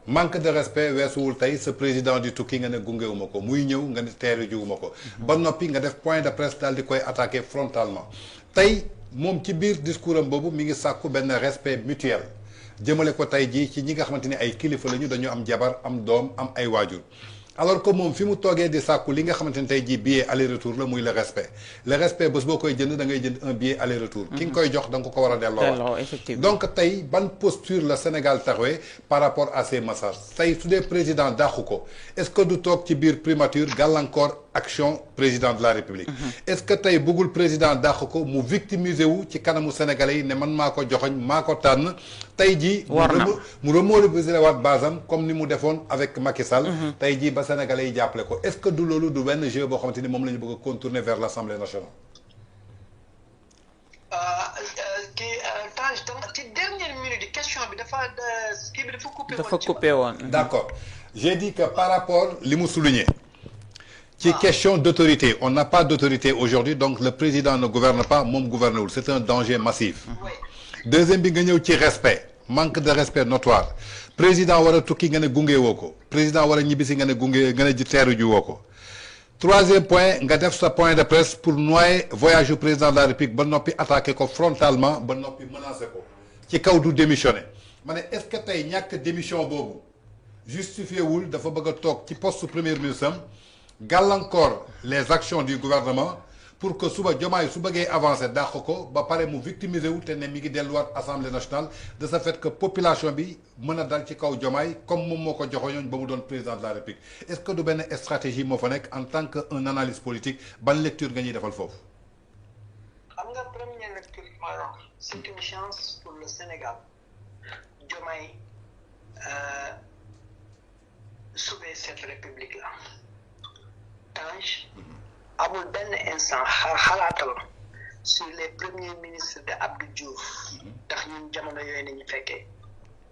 manque de respect weesuwul tey ce président du tukki nga ne gungewuma ko muy ñëw nga ne teeru jiwuma ko ba noppi nga def point de presse daal di koy attaquer frontalement tey moom ci biir discours am boobu mi ngi sàkku benn respect mutuel jëmale ko tey jii ci ñi nga xamante ni ay kilifa lañu dañu am jabar am doom am ay waajur alors que moom fi mu toogee di sàkku li nga xamante ni tey jii billet aller retour la muy le respect bés boo koy jënd da ngay jënd un billet aller retour. ki nga koy jox da nga ko war a delloo. effectivement donc tey ban posture la Sénégal taxawee par rapport à ces messages tey su dee président dàqu ko est-ce que du toog ci biir primature gàllankoor action président de la République. est-ce que tey bëggul président dàq ko mu victimiser wu ci kanamu sénégalais yi ne man maa ko joxoñ maa ko tànn tey jii. mu remobiliser waat basam comme ni mu defoon avec Macky Sall. tey jii ba sénégalais yi jàppale ko est-ce que du loolu du benn jeu boo xamante ni moom la ñu bëgg a contourner vers l'Assemblée nationale. ci dernière minute question bi dafa kii bi dafa coupé woon. dafa coupé woon. d'accord j'ai dit que par rapport li mu souligné. ci question d'autorité on n'a pas d'autorité aujourd'hui donc le président ne gouverne pas moom gouvernewul c'est un danger massif. deuxième bi nga ñëw ci respect manque de respect notoire président war a tukki nga ne gunge woo ko président war a ñibbisi nga ne gunge nga ne teeru ji woo ko. troisième point nga def sa point de presse pour noyer voyage du président de la République ba noppi attaqué ko frontalement ba noppi menacé ko ci kaw du démissionné ma ne est-ce que tey ñàkk démission boobu justifié wul dafa bëgg a toog ci poste premier ministre am gàllankoor les actions du gouvernement pour que suba Diomaye su bëggee avancer dàq ko ba pare mu victimiser wu te ne mi ngi delluwaat assemblée nationale de ce fait que population bi mën a dal ci kaw Diomaye comme moom moo ko joxoñoon ba mu doon président de la République est-ce que du benn stratégie moo fa nekk en tant que un analyste politique ban lecture nga ñuy defal foofu. xam nga première lecture c'est une chance pour le Sénégal Diomaye sauver cette république là. Tange amul benn instant xalaatal sur les premiers ministres de Abdou Diouf ndax ñun jamono yooyu nañu fekkee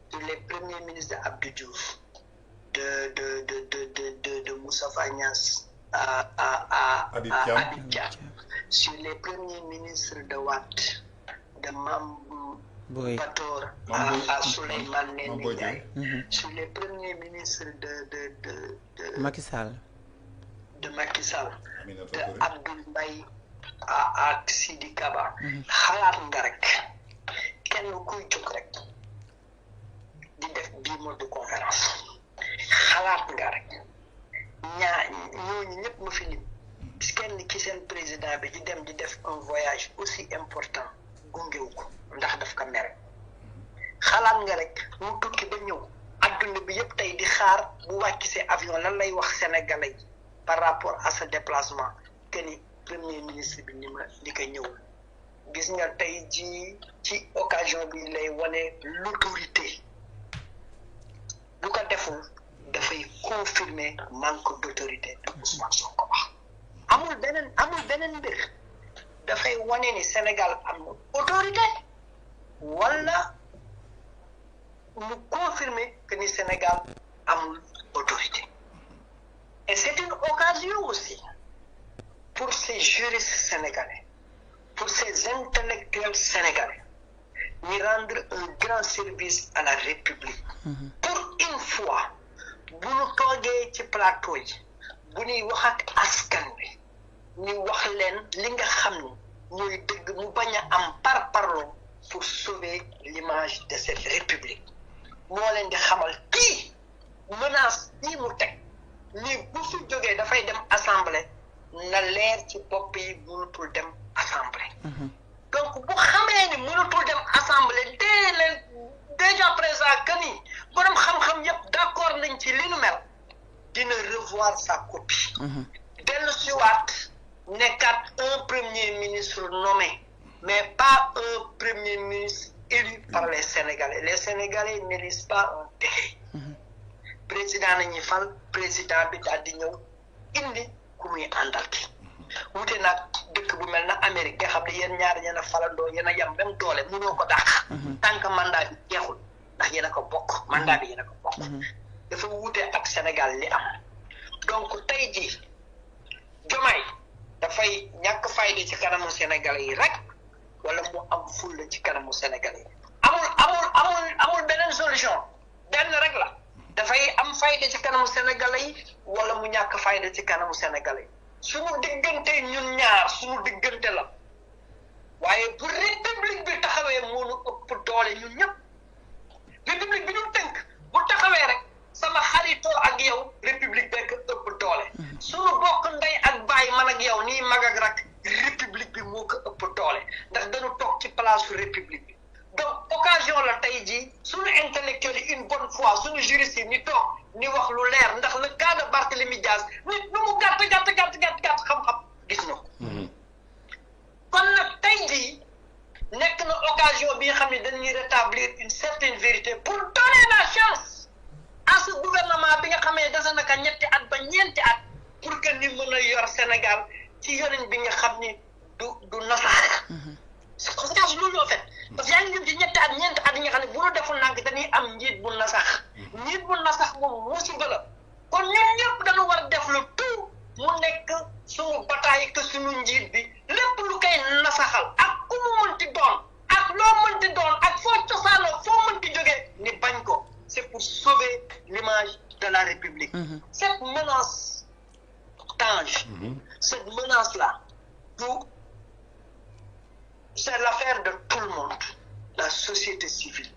sur les premiers ministres de Abdou Diouf de Moustapha Niasse à Habib Dia sur les premiers ministres de Wade de Mame Bator à Souleymane Ndéné Ndiaye sur les premiers ministres de Macky Sall de Macky Sall de Abdoul Mbaye ak Sidi Kaba xalaat nga rek kenn kuy jóg rek di def bii mode de conférence xalaat nga rek ñooñu ñëpp ma fi lim kenn ki seen président bi di dem di def un voyage aussi important gungewu ko ndax daf ko mere xalaat nga rek mu tukki ba ñëw adduna bi yëpp tey di xaar bu wàcc see avion lan lay wax sénégalais par rapport à ce déplacement que ni premier ministre bi ni ko ñëw gis nga tey ji ci occasion bi lay wane l'autorité bu ko deful dafay confirmer manque d'autorité de Ousmane Sonko amul beneen mbir dafay wane ni Sénégal am na autorité wala mu confirmer que ni Sénégal amul autorité. Et c'est une occasion aussi pour ces juristes sénégalais, pour ces intellectuels sénégalais, de rendre un grand service à la République. Pour une fois, bu ñu toogee ci plateau yi bu ñuy wax ak askan wi ñu wax leen li nga xam ne ñooy dëgg mu bañ a am par parlon pour sauver l'image de cette République. moo leen di xamal kii menace bii mu teg ni bu fi jógee dafay dem assemblée na leer ci bopp yi mënutul dem assemblée. donc bu xamee ni mënutul dem assemblée déjà présent que ni borom xam-xam yëpp d'accord nañ ci li nu mel dina revoir sa copie. dellu siwaat nekkaat un premier ministre nommé mais pas un premier ministre élu par les Sénégalais. Les Sénégalais n'élisent pas un décret. président nañuy fal président bi daal di ñëw indi ku muy àndal ki wute nag dëkk bu mel na Amérique nga xam ne yéen ñaar yéen a falandoo yéen a yem même doole mënoo ko dàq. tant que mandat bi jeexul ndax yéen a ko bokk mandat bi yéen a ko bokk. dafa wute ak Sénégal li am donc tey jii Diomaye dafay ñàkk fayda ci kanamu Sénégalais yi rek wala mu am fulla ci kanamu Sénégalais yi amul beneen solution benn rek la. dafay am fayda ci kanamu Sénégalais yi wala mu ñàkk fayda ci kanamu Sénégalais yi suñu diggante ñun ñaar suñu diggante la waaye bu rek place république bi donc occasion la tey jii suñu intellectuel yi une bonne fois suñu juriste yi ni toog ni wax lu leer ndax le cas de Barthélémy Dias nit lu mu gàtt xam-xam gis na ko kon nag tey jii nekk na occasion bi nga xam ne dañuy rétablir une certaine vérité pour donner la chance à ce gouvernement bi nga xamee dese na ka ñetti at ba ñeenti at pour que ni mën a yor Sénégal ci yorin bi nga xam ni du nasax conséquence loolu en fait parce que yaa ngi jëm ci ñetti at ñeenti at yi nga xam ne bu ñu deful nag dañuy am njiit bu nasax moom musiba la kon ñun ñëpp dañu war a def le tout mu nekk suñu bataille que suñu njiit bi lépp lu koy nasaxal ak ku mu mënti doon ak loo mënti doon ak foo cosaanoo foo mënti jógee ni bañ ko c'est pour sauver l'image de la République cette menace Tange cette menace là c'est l'affaire de tout le monde la société civile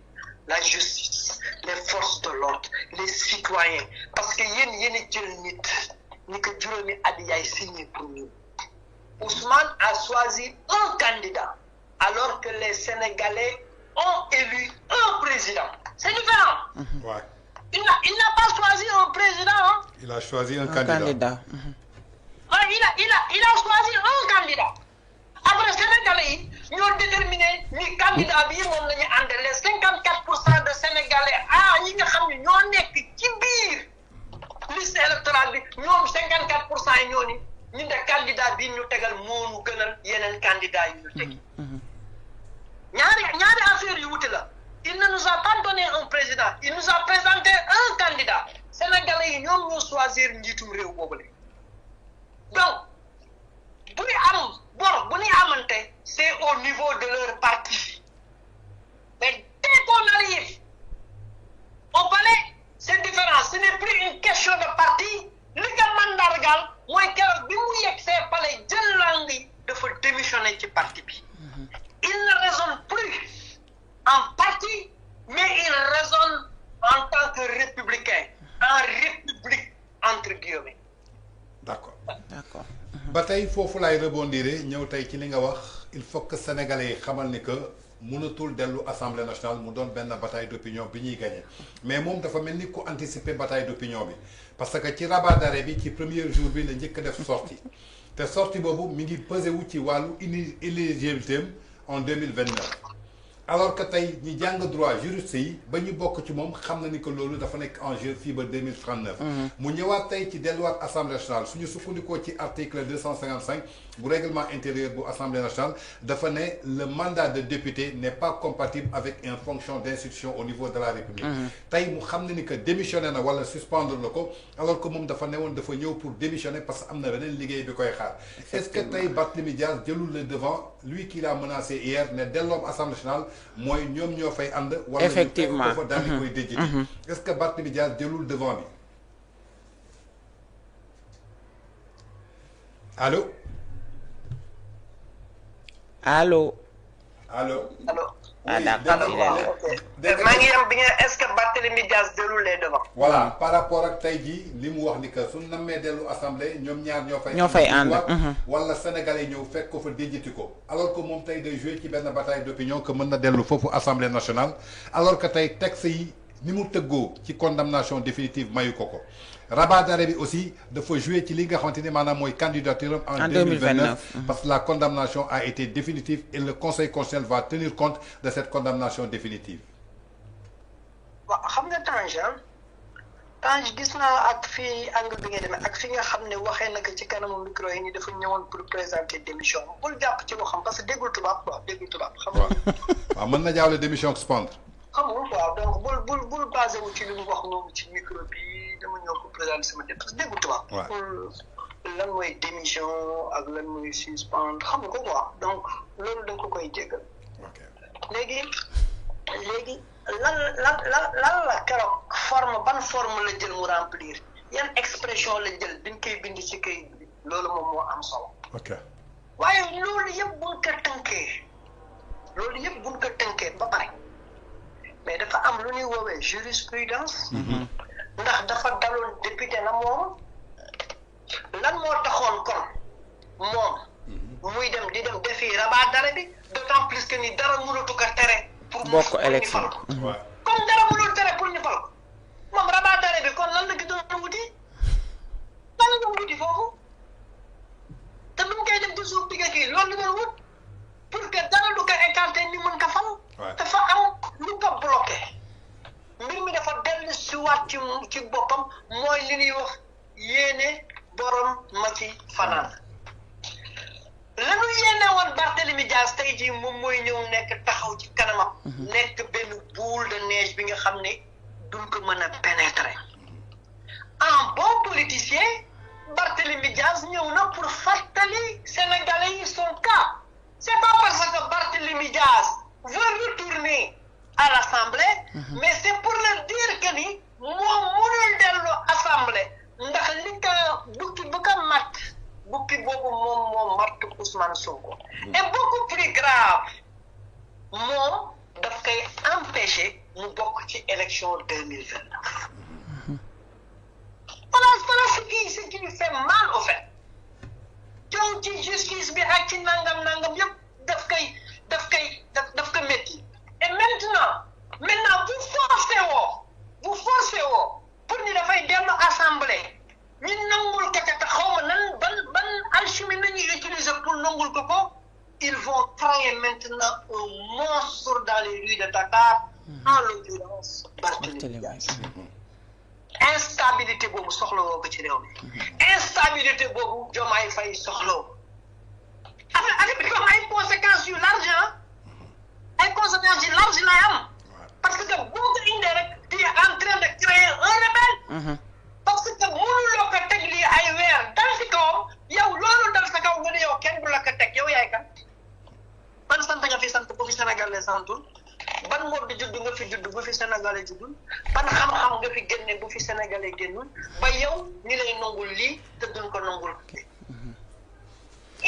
la justice les forces de l'ordre les citoyens parce que yéen a jël nit ni que juróomi at yaay signé pour nous Ousmane a choisi un candidat alors que les Sénégalais ont élu un président c'est différent Ouais. Il n'a pas choisi un président hein? Il a choisi un candidat. Il a choisi un candidat après Sénégalais yi ñoo déterminé ni candidat bi moom la ñu àndal les 54% de Sénégalais ñi nga xam ne ñoo nekk ci biir liste électorale bi ñoom 54% yi ñoo ni ñu ne candidat bi ñu tegal moonu gënal yeneen candidat yi ñu teg ñaari affaire yu wuti la il ne nous a pas donné un président il nous a présenté un candidat Sénégalais yi ñoom ñoo choisir njiitum réew boobule donc bu ñu am bor bu ñu amante c'est au niveau de leur parti mais dès qu'on arrive au palais c'est différent ce n'est plus une question de parti li nga mandargal mooy keroog bi mu yegg see palais jël langue dafa démissionner ci parti bi il ne raisonne plus en parti mais il raisonne en tant que républicain en république entre guillemets. D'accord. D'accord. ba tey foofu laay rebondir ñëw tey ci li nga wax il faut que sénégalais yi xamal ni que mënatul dellu assemblée nationale mu doon benn bataille d'opinion bi ñuy gagné mais moom dafa mel ni ku anticiper bataille d'opinion bi parce que ci rabat d'arrêt bi ci premier jour bi la njëkk a def sortie te sortie boobu mi ngi pesé wu ci wàllu inéligibilité en 2029 alors que tey ñi jàng droit juriste yi ba ñu bokk ci moom xam na ni que loolu dafa nekk en jeu fii ba 2039 mu ñëwaat tey ci delluwaat assemblée nationale suñu sukkandikoo ci article 255 bu règlement intérieur bu assemblée nationale dafa ne le mandat de député n'est pas compatible avec une fonction d'institution au niveau de la république tey mu xam na ni que démissionné na wala suspendre na ko alors que moom dafa newoon dafa ñëw pour démissionner parce que am na beneen liggéey bi koy xaar est-ce que tey Barthélémy Dias jëlul le devant lui qui l'a menacé hier ne delloom assemblée nationale mooy ñoom ñoo fay ànd wala effectivement ñu fa daal di koy déjjiti est-ce que Barthélémy Dias jëlul devant bi allo allo allo ah d'accord maa ngi am bi nga est-ce que Barthélémy Dias jëlul les devant voilà par rapport ak tey jii li mu wax ni que su nammee dellu assemblée ñoom ñaar ñoo fay ànd wala sénégalais ñëw fekk ko fa déjjiti ko alors que moom tey day jouer ci benn bataille d'opinion que mën na dellu foofu assemblée nationale alors que tey texte yi ni mu tëggoo ci condamnation définitive mayu ko ko rabat d'arrêt bi aussi dafa jouer ci li nga xamante ni maanaam mooy candidature en 2029 parce que la condamnation a été définitive et le conseil constitutionnel va tenir compte de cette condamnation définitive. waaw xam nga Tange gis naa ak fii angle bi nga demee ak fi nga xam ne waxee na ko ci kanamu micro yi ni dafa ñëwoon pour présenter démission bul jàpp ci waxam parce que déggul tubaab quoi déggul tubaab xam nga. waaw mën na jaawle démission ak suspendre. xamul quoi donc bul basé wu ci li mu wax noonu ci micro bi dama ñëw pour présenter sama dé parce que déggul tubaab. lan mooy démission ak lan mooy suspendre xam nga ko quoi donc loolu da nga ko koy jéggal. léegi lan la keroog ban forme la jël mu remplir yan expression la jël biñ koy bind ci kayit bi loolu moom moo am solo. ok waaye loolu yëpp buñ ko tënkee ba pare mais dafa am lu ñuy woowee jurisprudence ndax dafa daloon député na moom lan moo taxoon kon moom muy dem di dem defi rabat d'arrêt bi de d'autant plus que ni dara mënatu ko tere. pour mu bokk élection comme dara mënul tere pour ñu fal ko moom rabat d'arrêt bi kon lan la gi doon wuti lan la doon wuti foofu te bu ñu koy def di suuf digga kii loolu la doon wut pour que dara du ko écarté ni mën ko fal. dafa am lu ko bloqué mbir mi dafa dellu si waat ci boppam mooy li ñuy wax yéene borom ma ci fanaan lanu yéene woon Barthélémy Dias tey jii moom mooy ñëw nekk taxaw ci kanamam nekk benn boule de neige bi nga xam ne duñ ko mën a pénétrer en bon politicien Barthélémy Dias ñëw na pour fàttali Sénégalais yi son cas c'est pas parce que Barthélémy Dias veut retourner à l'Assemblée mais c'est pour leur dire que ni moom mënul dellu Assemblée ndax li ko bukki bu ko mat bukki boobu moom moo mat Ousmane Sonko et beaucoup plus grave moom daf koy empêcher mu bokk ci élection 2029 voilà ce qui fait mal au fait coow ci justice bi ak ci nangam yëpp daf ko métti et maintenant bu forcé woo pour ni dafay dellu assemblée ñu nangul ko te xaw ma nan ban alchimie nañuy utiliser pour nangul ko ils vont créer maintenant un monstre dans les rues de Dakar en l'occurrence Barthélémy Dias instabilité boobu soxlawoo ko ci réew mi instabilité boobu Diomaye Faye soxlawoo affaire bi comme ay conséquences yu large ay conséquences yu large lay am parce que boo ko indee rek tu es en train de créer un rebelle parce que mënuloo ko teg lii ay weer dal ci kawam yow loolu dal sa kaw nga ne yow kenn du la ko teg yow yaay kan ban sant nga fi sant bu fi Sénégalais santul ban ngor di judd nga fi judd bu fi Sénégalais juddul ban xam-xam nga fi génne bu fi Sénégalais génnul ba yow ni lay nangul lii te duñ ko nangul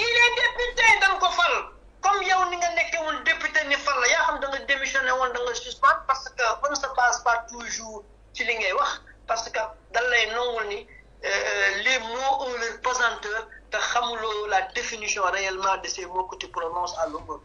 il est député dañ ko fal comme yow ni nga nekkee woon député ni fal la yaa xam da nga démissionné woon da nga suspendre parce que on ne se passe pas toujours ci li ngay wax parce que dañ lay nangul ni les mots ont leur pesanteur te xamuloo la définition réellement de ces mots que tu prononces à longueur.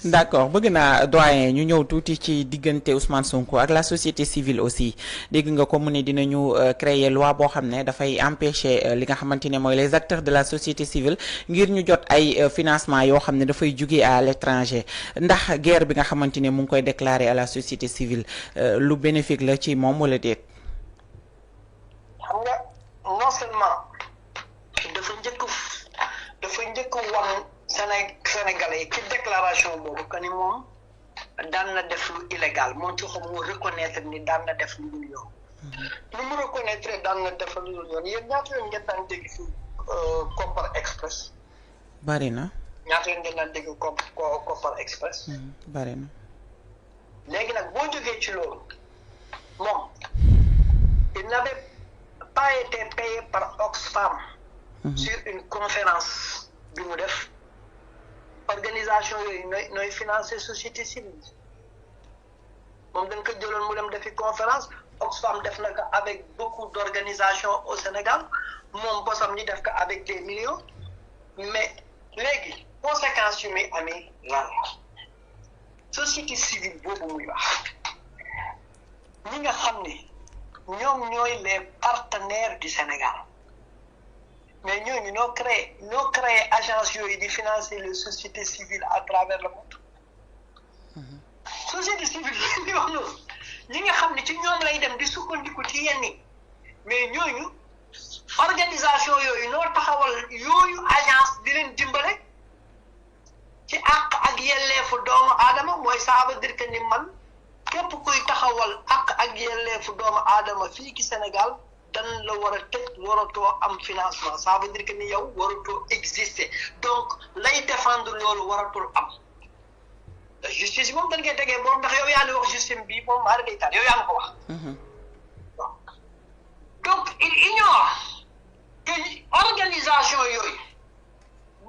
d'accord bëgg naa doyen ñu ñëw tuuti ci diggante Ousmane Sonko ak la société civile aussi dégg nga ko mu ne dinañu créer loi boo xam ne dafay empêcher li nga xamante ne mooy les acteurs de la société civile ngir ñu jot ay financement yoo xam ne dafay jugee à l'étranger ndax guerre bi nga xamante ne mu ngi koy déclarer à la société civile lu bénéfique la ci moom wala déet. xam nga non seulement dafa njëkk wan Sénégalais yi ci déclaration boobu que ni moom daan na def lu illégal moom ci xam mu reconnaître ni daan na def lu dul yoon. lu mu reconnaître daan na def lu dul yoon yéen ñaata yoon ngeen daan dégg fi Kopar Express. bari na. ñaata yoon ngeen daan dégg Kopar Express. bari na. léegi nag boo jógee ci loolu moom il n'avait pas été payé par Oxfam. sur une conférence bi mu def. organisation yooyu nooy financer société civile moom dañ ko jëloon mu dem defi conférence Oxfam def na ko avec beaucoup d'organisations au Sénégal moom bosam ñi def ko avec des millions mais léegi conséquences yu muy amee lan la société civile boobu muy wax ñi nga xam ne ñoom ñooy les partenaires du Sénégal mais ñooñu ñoo créé agence yooyu di financer les sociétés civiles à travers le monde. société civile li wax noonu ñi nga xam ne ci ñoom lay dem di sukkandiku ci yenn yi mais ñooñu organisation yooyu noo taxawal yooyu agence di leen dimbale ci àq ak yelleefu doomu aadama mooy ça veut dire que ni man képp kuy taxawal àq ak yelleefu doomu aadama fii ci Sénégal dan la war a tëj waratoo am financement ça veut dire que ni yow waratoo exister donc lay défendre loolu waratul am justice moom dañ koy tegee boobu ndax yow yaa ni wax justice bi moom maa day taal yow yaa ma ko wax donc il ignore que organisation yooyu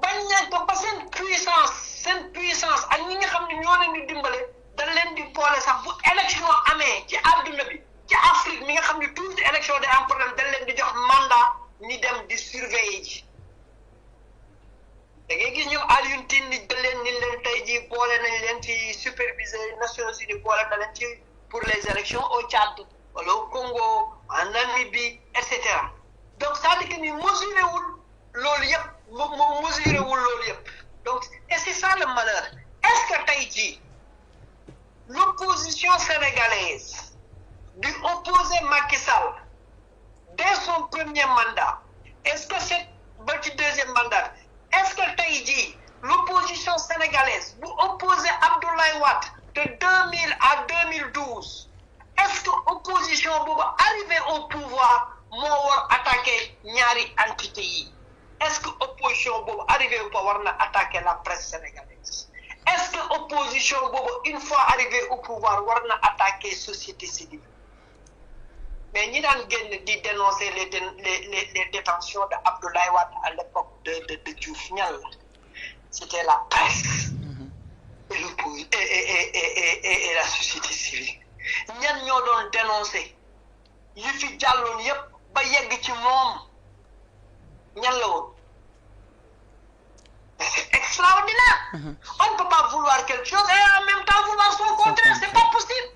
bañ nañ ko ba seen puissance ak ñi nga xam ne ñoo leen di dimbale dañ leen di boole sax bu élection amee ci àdduna bi ci Afrique mi nga xam ne toujours élection day am problème dañ leen di jox mandat ñi dem di surveiller ji da ngay gis ñoom Alioune Tine ni leen tey jii boole nañ leen ci superviseur Nations Unies boole na leen ci pour les élections au Tchad wala au Congo en Namibie et cetera donc ça veut dire que ni mesuré wul loolu yëpp mesuré wul loolu yëpp donc et c'est ça le malheur est-ce que tey jii l'opposition sénégalaise du opposé Macky Sall dès son premier mandat est-ce que c'est ba ci deuxième mandat est-ce que tey jii l'opposition sénégalaise bu opposé Abdoulaye Wade de 2000 à 2012 est-ce que opposition boobu arrivé au pouvoir moo war attaquer ñaari entité yi est-ce que opposition boobu arrivé au pouvoir war na attaquer la presse sénégalaise est-ce que opposition boobu une fois arrivé au pouvoir war na attaquer société civile mais ñi daan génn di dénoncer les détentions de Abdoulaye Wade à l'époque de Diouf ñan la c'était la presse et la société civile ñan ñoo doon dénoncer yi fi jàlloon yépp ba yegg ci moom ñan la woon c'est extraordinaire on ne peut pas vouloir quelque chose et en même temps vouloir son contraire c'est pas possible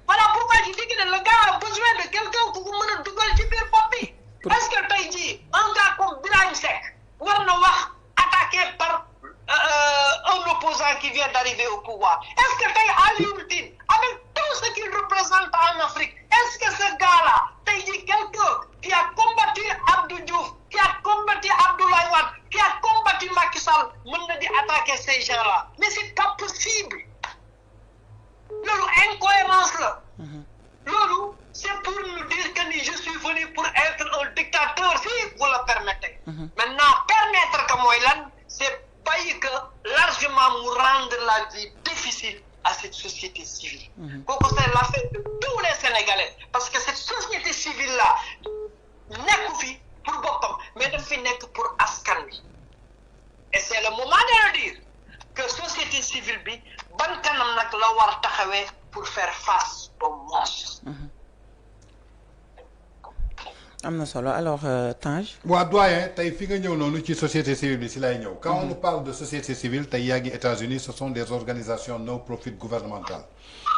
voilà pourquoi je dis que le gars a besoin de quelqu'un ku ko mën a dugal ci biir bopp bi est-ce que tey jii un gars comme Birahim Seck war na wax attaqué par un opposant qui vient d'arriver au pouvoir est-ce que tey Alioune Tine avec tout ce qu'il représente en Afrique est-ce que ce gars-là tey jii quelqu'un qui a combattu Abdou Diouf qui a combattu Abdoulaye Wade qui a combattu Macky Sall mën na di attaquer ces gens-là mais c'est pas possible loolu incohérence la loolu c'est pour nous dire que ni je suis venu pour être un dictateur si vous le permettez maintenant permettre que mooy lan c'est bàyyi que largement mu rendre la vie difficile à cette société civile kooku c'est l'affaire de tous les Sénégalais parce que cette société civile là nekku fi pour boppam mais daf fi nekk pour askan wi et c'est le moment de le dire que société civile bi ban kanam nag la war taxawee pour faire face au monstre. am na solo alors Tange. waa doyen tey fi nga ñëw noonu ci société civile bi si lay ñëw. quand on nous parle de société civile tey yaa ngi États-Unis ce sont des organisations non profit gouvernementales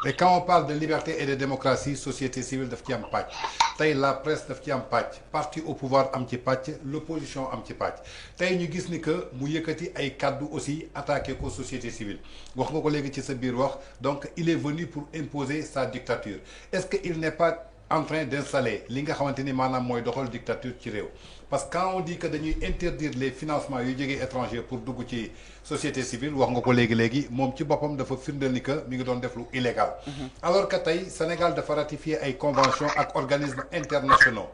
et quand on parle de liberté et de démocratie société civile daf ci am pàcc tey la presse daf ci am pàcc parti au pouvoir am ci pàcc l'opposition am ci pàcc tey ñu gis ni que mu yëkkati ay kaddu aussi attaqué ko société civile wax nga ko léegi ci sa biir wax donc il est venu pour imposer sa dictature est-ce que il n'est pas en train d'installer li nga xamante ni maanaam mooy doxal dictature ci réew parce que quand on dit que dañuy interdire les financements yu jógee étranger pour dugg ci société civile wax nga ko léegi moom ci boppam dafa firndeel ni que mi ngi doon def lu illégal alors que tey Sénégal dafa ratifier ay conventions ak organismes internationaux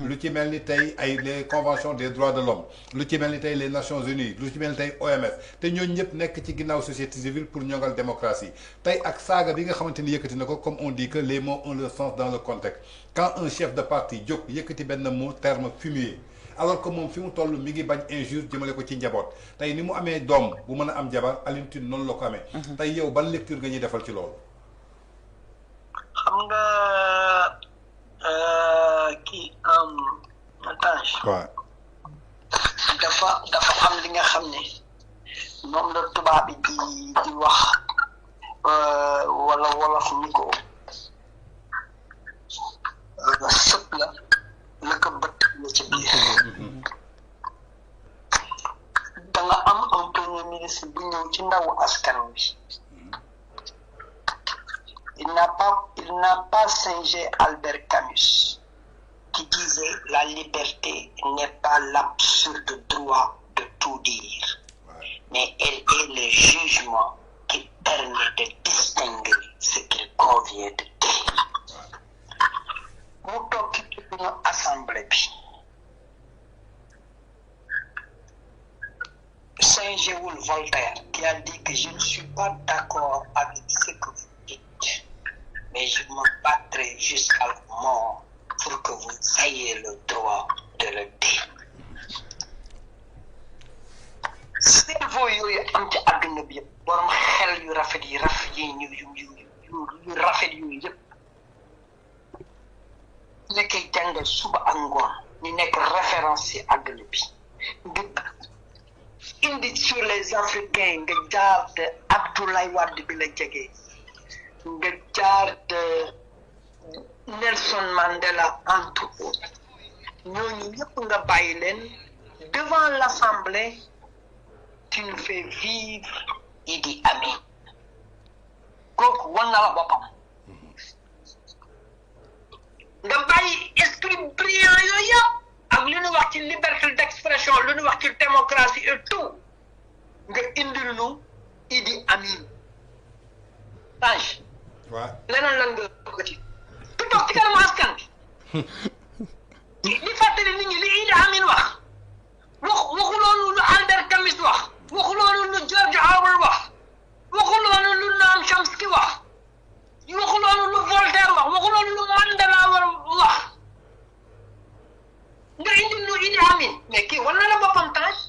lu ci mel ni tey ay les conventions des droits de l'homme lu ci mel ni tey les Nations Unies lu ci mel ni tey OMS te ñooñu ñëpp nekk ci ginnaaw société civile pour ñongal démocratie tey ak saaga bi nga xamante ni yëkkati na ko comme on dit que les mots ont leur sens dans le contexte quand un chef de parti jóg yëkkati benn mot terme fumier alors que moom fi mu toll mi ngi bañ injure jëmale ko ci njaboot tey ni mu amee doom bu mën a am jabar Alioune Tine noonu la ko amee tey yow ban lecture nga ñuy defal ci loolu xam nga kii Tange waaw dafa am li nga xam ne moom la tubaab bi di wax wala wolof ni ko sëpp la ko bët la ci biir da nga am un premier ministre bu ñëw ci ndawu askan wi il n'a pas singé Albert Camus qui disait la liberté n'est pas l'absurde droit de tout dire mais elle est le jugement qui permet de distinguer ce qu'il convient de dire mu toog ci suñu assemblée bi Saint-Géoul Voltaire qui a dit que je ne suis pas d'accord avec ce que vous dites mais je me battrai jusqu'à la mort pour que vous ayez le droit de le dire cerveau yooyu am ci àdduna bi yëpp borom xel yu rafet yi yu rafet yooyu yëpp ñu koy jàngal suba ak ngoon ñu nekk référence ci àdduna bi indi sur les Africains nga jaar de Abdoulaye Wade bi la jege nga jaar de Nelson Mandela entre autres ñooñu ñëpp nga bàyyi leen devant l'Assemblée tu nous fais vivre Idi Amin kooku wan na la boppam nga bàyyi esprit brillant yooyu yëpp ak lu ñu wax ci liberté d'expression lu ñu wax ci démocratie et tout nga indil ñu Idi Amin Tange leneen lan nga bëgg ci tu toog ci kanamu askan bi di fàttali nit ñi li Idi Amin waxu loolu lu Albert Camus wax waxu loolu lu George Orwell wax waxu loolu lu Noam Chomsky wax waxu loolu lu Voltaire wax waxu loolu lu Mandela wax nga indi lu Idi Amin mais kii war na la boppam Tange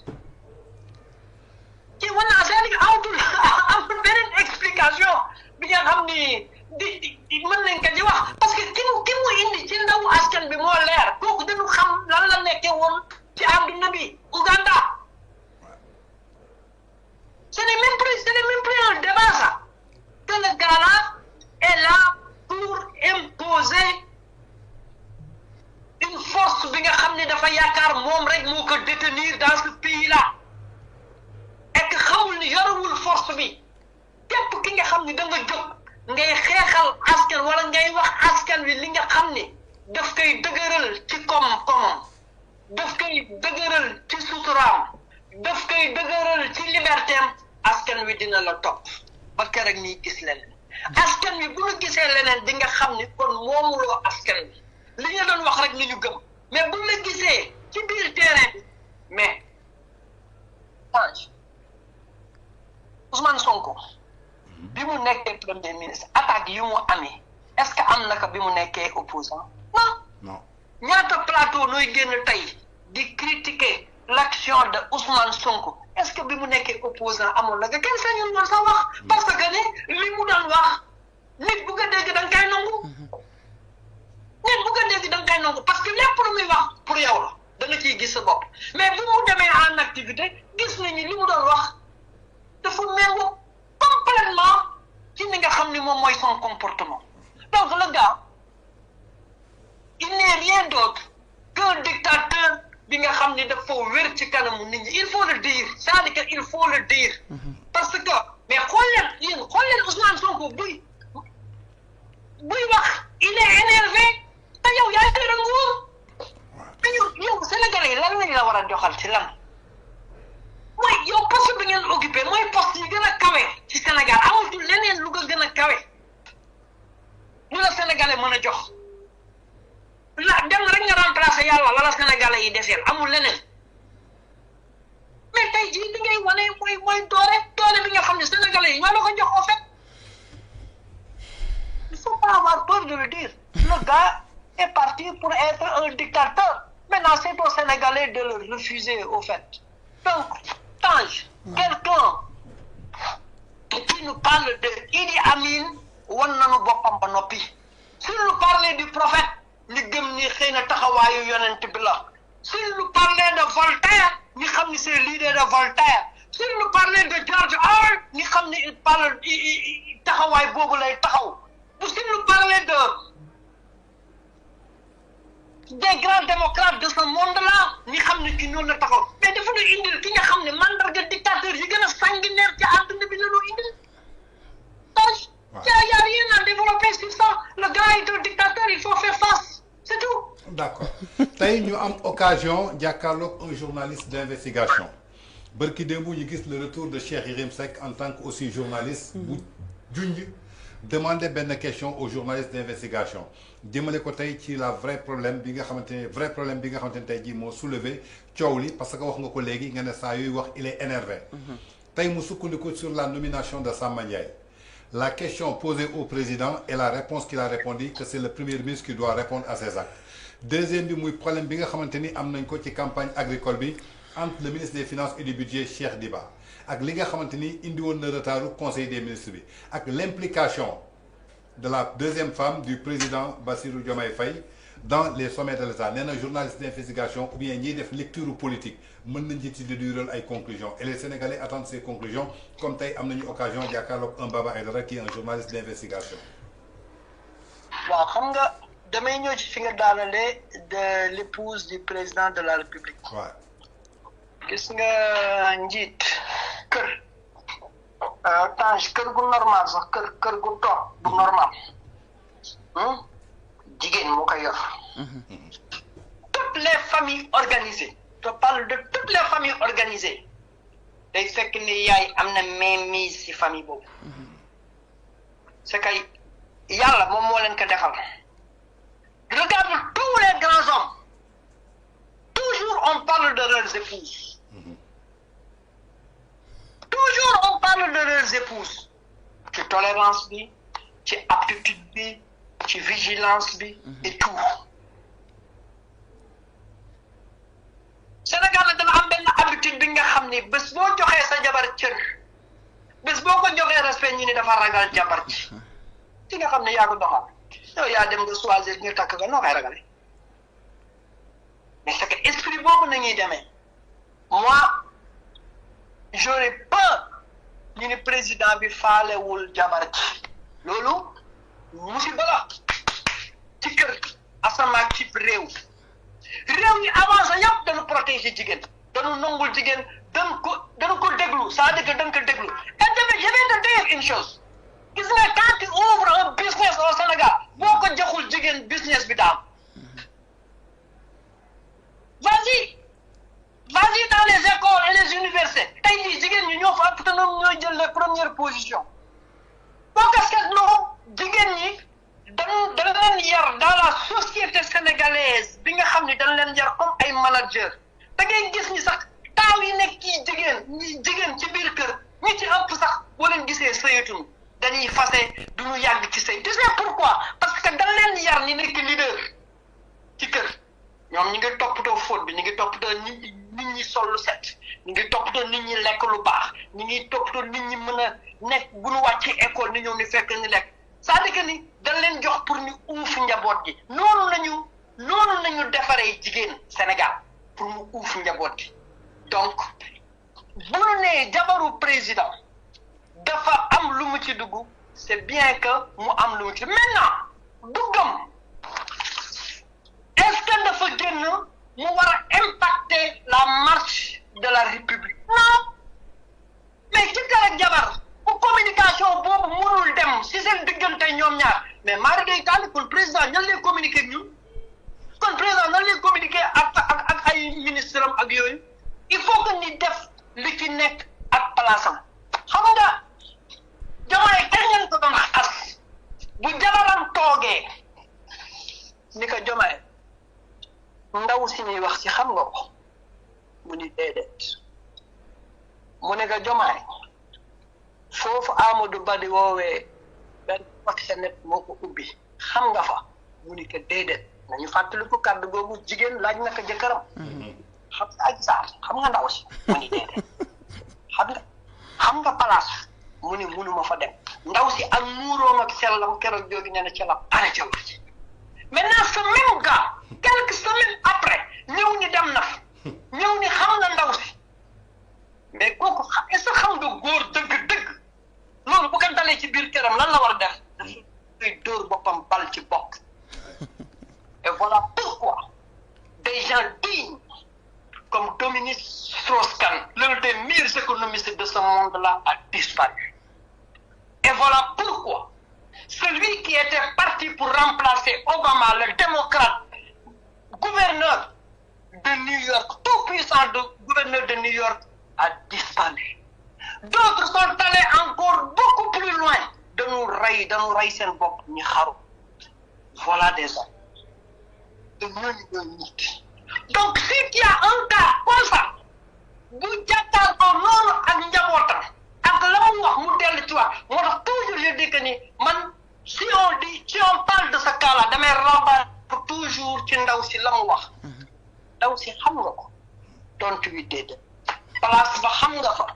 kii war na c'est-à-dire amul beneen explication bi nga xam ni di mën nañ ko di wax parce que ki mu indi ci ndawu askan bi moo leer kooku dañu xam lan la nekkee woon ci àdduna bi Ouganda ce n'est même plus un débat ça que le gars-là est là pour imposer une force bi nga xam ne dafa yaakaar moom rek moo ko détenir dans ce pays-là et que xamul ni yorewul force bi képp ki nga xam ni da nga jóg ngay xeexal askan wala ngay wax askan wi li nga xam ne daf koy dëgëral ci koom-koomam daf koy dëgëral ci suturaam daf koy dëgëral ci libertéem askan wi dina la topp ba keroog ñuy gis leneen askan wi bu ñu gisee leneen di nga xam ni kon moomuloo askan wi li nga doon wax rek ni ñu gëm mais bu la gisee ci biir terrain bi mais Tange Ousmane Sonko bi mu nekkee premier ministre attaque yu mu amee est-ce que am na ko bi mu nekkee opposant non ñaata plateau nooy génn tey di critiquer l'action de Ousmane Sonko est-ce que bi mu nekkee opposant amoon na nga kenn sañul woon sax wax parce que ni li mu doon wax nit bu ko dégg da nga koy nangu nit bu ko dégg da nga koy nangu parce que lépp lu muy wax pour yow la da nga ciy gis sa bopp mais bi mu demee en activité gis nañu li mu doon wax dafa méngoo complètement ci ni nga xam ni moom mooy son comportement donc le gars il n'est rien d'autre qu'un dictateur bi nga xam ni dafa wér ci kanamu nit ñi il faut le dire c'est-à-dire que il faut le dire parce que mais xool leen Ousmane Sonko buy wax il est énervé te yow yaa ngi leen nguur te yow Sénégalais yi lan lañ la war a joxal ci lan mooy yow poste bi ngeen occupé mooy poste yi gën a kawe ci Sénégal amatul leneen lu ko gën a kawe lu la Sénégalais mën a jox la dem rek nga remplacer yàlla la Sénégalais yi deseel amul leneen mais tey jii li ngay wane mooy doole bi nga xam ne Sénégalais yi ñoo la ko jox en fait il faut pas avoir peur de le dire le gars est parti pour être un dictateur maintenant c'est aux Sénégalais de le refuser au fait donc Tange quelqu'un qui nous parle de Idi Amin wan nañu boppam ba noppi s'il nous parlait du prophète ñu gëm ni xëy na taxawaayu yonent bi la s'il nous parlait de Voltaire ñu xam ni c'est l'idée de Voltaire s'il nous parlait de George Orwell ñu xam ni il parle taxawaay boobu lay taxaw s'il nous parlait des grands démocrates de ce monde-là ñi xam ne ki noonu la taxaw mais dafa ñu indil ki nga xam ne mandarga dictateur yi gën a sanguinaire ci àdduna bi la ñu indil donc y a rien à développer sur ça le gars est un dictateur il faut faire face c'est tout. D'accord tey ñu am occasion jàkkaarloog un journaliste d'investigation bërki démb ñu gis le retour de Cheikh Yérim Seck en tant que aussi journaliste bu junj demander benn question aux journalistes d'investigation jëmale ko tey ci la vrai problème bi nga xamante ne tey jii moo soulevé coow li parce que wax nga ko léegi nga ne saa yooyu wax il est énervé tey mu sukkandiku sur la nomination de Samba Ndiaye la question posée au président et la réponse qu'il a répondu que c'est le premier ministre qui doit répondre à ces actes deuxième bi muy problème bi nga xamante ni am nañ ko ci campagne agricole bi entre le ministre des finances et du budget Cheikh Diba ak li nga xamante ni indi woon na retardu conseil des ministres bi ak l'implication de la deuxième femme du président Bassirou Diomaye Faye dans les sommets de l'État nee na journaliste d'investigation ou bien ñiy def lecture politique mën nañ ci déduire ay conclusions et les Sénégalais attendent ces conclusions comme tey am nañu occasion jàkkaarloog un Baba Aïdara qui est un journaliste d'investigation. waaw xam nga damay ñëw ci fi nga daanalee de l'épouse du président de la République. waaw. gis nga njiit kër Tange kër gu normal sax kër gu toog bu normal jigéen moo koy yor. toutes les familles organisées je parle de toutes les familles organisées day fekk ni yaay am na mainmise ci famille boobu c'est que yàlla moom moo leen ko defal. regarde tous les grands hommes toujours on parle de leurs épouses. Toujours on parle de leurs épouses ci tolérance bi ci aptitude bi ci vigilance bi et tout. Sénégal nag dana am benn habitude bi nga xam ni bés boo joxee sa jabar cër bés boo ko joxee respect ñu ni dafa ragal jabar ci nga xam ne yaa ko doxal yow yaa dem nga choisir ñu takk nga noo koy ragale mais c'est que esprit boobu nañuy demee moi j'aurais peur ñu ni président bi faalewul jabar ji loolu musiba la ci kër asamaan ci réew yi avancé yëpp dañu protéger jigéen dañu nangul jigéen dañu ko déglu c'est-à-dire que dañu ko déglu et tamit je vais te dire une chose gis nga quand tu ouvres un business au Sénégal boo ko joxul jigéen business bi daam vas-y dans les écoles et les universités tey jii jigéen ñi ñoo fa ëpp te ñoom ñooy jël les premières positions boo ko seetloo jigéen ñi dañ leen yar dans la société sénégalaise bi nga xam ne dañ leen yar comme ay manager da ngay gis ni sax taaw yi nekk ci jigéen ci biir kër ñi ci ëpp sax boo leen gisee sëyatuñu dañuy fase duñu yàgg ci sëy tu sais pourquoi parce que dañ leen yar ni nekk leader ci kër ñoom ñi ngi toppatoo fóot bi ñi ngi toppatoo nit ñi sol lu set ñi ngi toppatoo nit ñi lekk lu baax ñi ngi toppatoo nit ñi mën a nekk bu ñu wàccee école ni ñoom ni fekk ni lekk c'est-à-dire que ni dañ leen jox pour ñu uuf njaboot gi noonu nañu defaree jigéen Sénégal pour mu uuf njaboot gi donc bu ñu nee jabaru président dafa am lu mu ci dugg c'est bien que mu am lu mu ci maintenant duggam est-ce que dafa génn mu war a impacter la marche de la République non mais ci kër ak jabar bu communication boobu mënul dem si seen diggante ñoom ñaar mais mari day tànn kon président ñan lay communiquer ak ñun kon président nan lay communiquer ak ay ministre am ak yooyu il faut que ni def li ci nekk ak place am xam nga Diomaye kañ ngeen ko doon xas bu jabaram toogee ni ko Diomaye ndaw si ñuy wax ci xam nga ko mu ni déedéet mu ne ko Diomaye foofu Amadou Ba di woowee benn proxénète moo ko ubbi xam nga fa mu ni ko déedéet nañu fàttali ko kàddu googu jigéen laaj na ko jëkkëram xam nga Adji Sarr xam nga ndaw si mu ni déedéet xam nga place mu ni munuma fa dem ndaw si ak muuroom ak sellam keroog joogi nee na ca la arrêté wax maintenant ce même gars quelques semaines après ñëw ni dem na fa ñëw ni xam nga ndaw si mais kooku est-ce que xam nga góor dëgg-dëgg loolu bu ko dalee ci biir këram lan la war a def dafay dóor boppam bal ci bopp et voilà pourquoi des gens dignes comme Dominique Strauss-Kahn l'un des meilleurs économistes de ce monde-là a disparu et voilà pourquoi celui qui était parti pour remplacer Obama le démocrate gouverneur de New York tout puissant gouverneur de New York a disparu. D'autres sont allés encore beaucoup plus loin de nous rey seen bopp ñu xaru. Voilà des hommes. De ñooñu nit. Donc si tu as un cas comme ça bu jàkkaarloo noonu ak njabootam ak la mu wax mu dellu ci wax moo tax toujours je dis que ni man si on parle de ce cas-là damay rabattre toujours ci ndaw si la mu wax. Ndaw si xam nga ko tontu wi déedéet place ba xam nga fa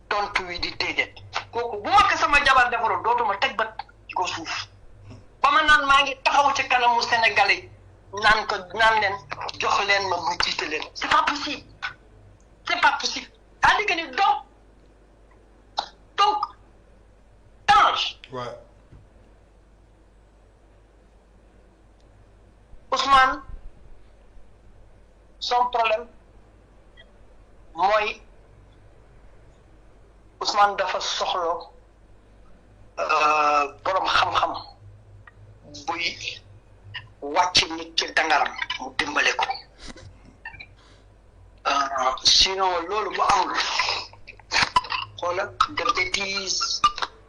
tontu wi di déedéet kooku bu ma ko sama jabar defaroon dootuma teg bët ci ko suuf ba ma naan maa ngi taxaw ci kanamu Sénégalais naan leen jox leen ma mu jiite leen c'est pas possible c'est-à-dire que ni donc Tange Ouais. Ousmane son problème mooy Ousmane dafa soxla borom xam-xam buy wàcc nit ci dangaram mu dimbale ko sinon loolu bu amul xoola de bêtise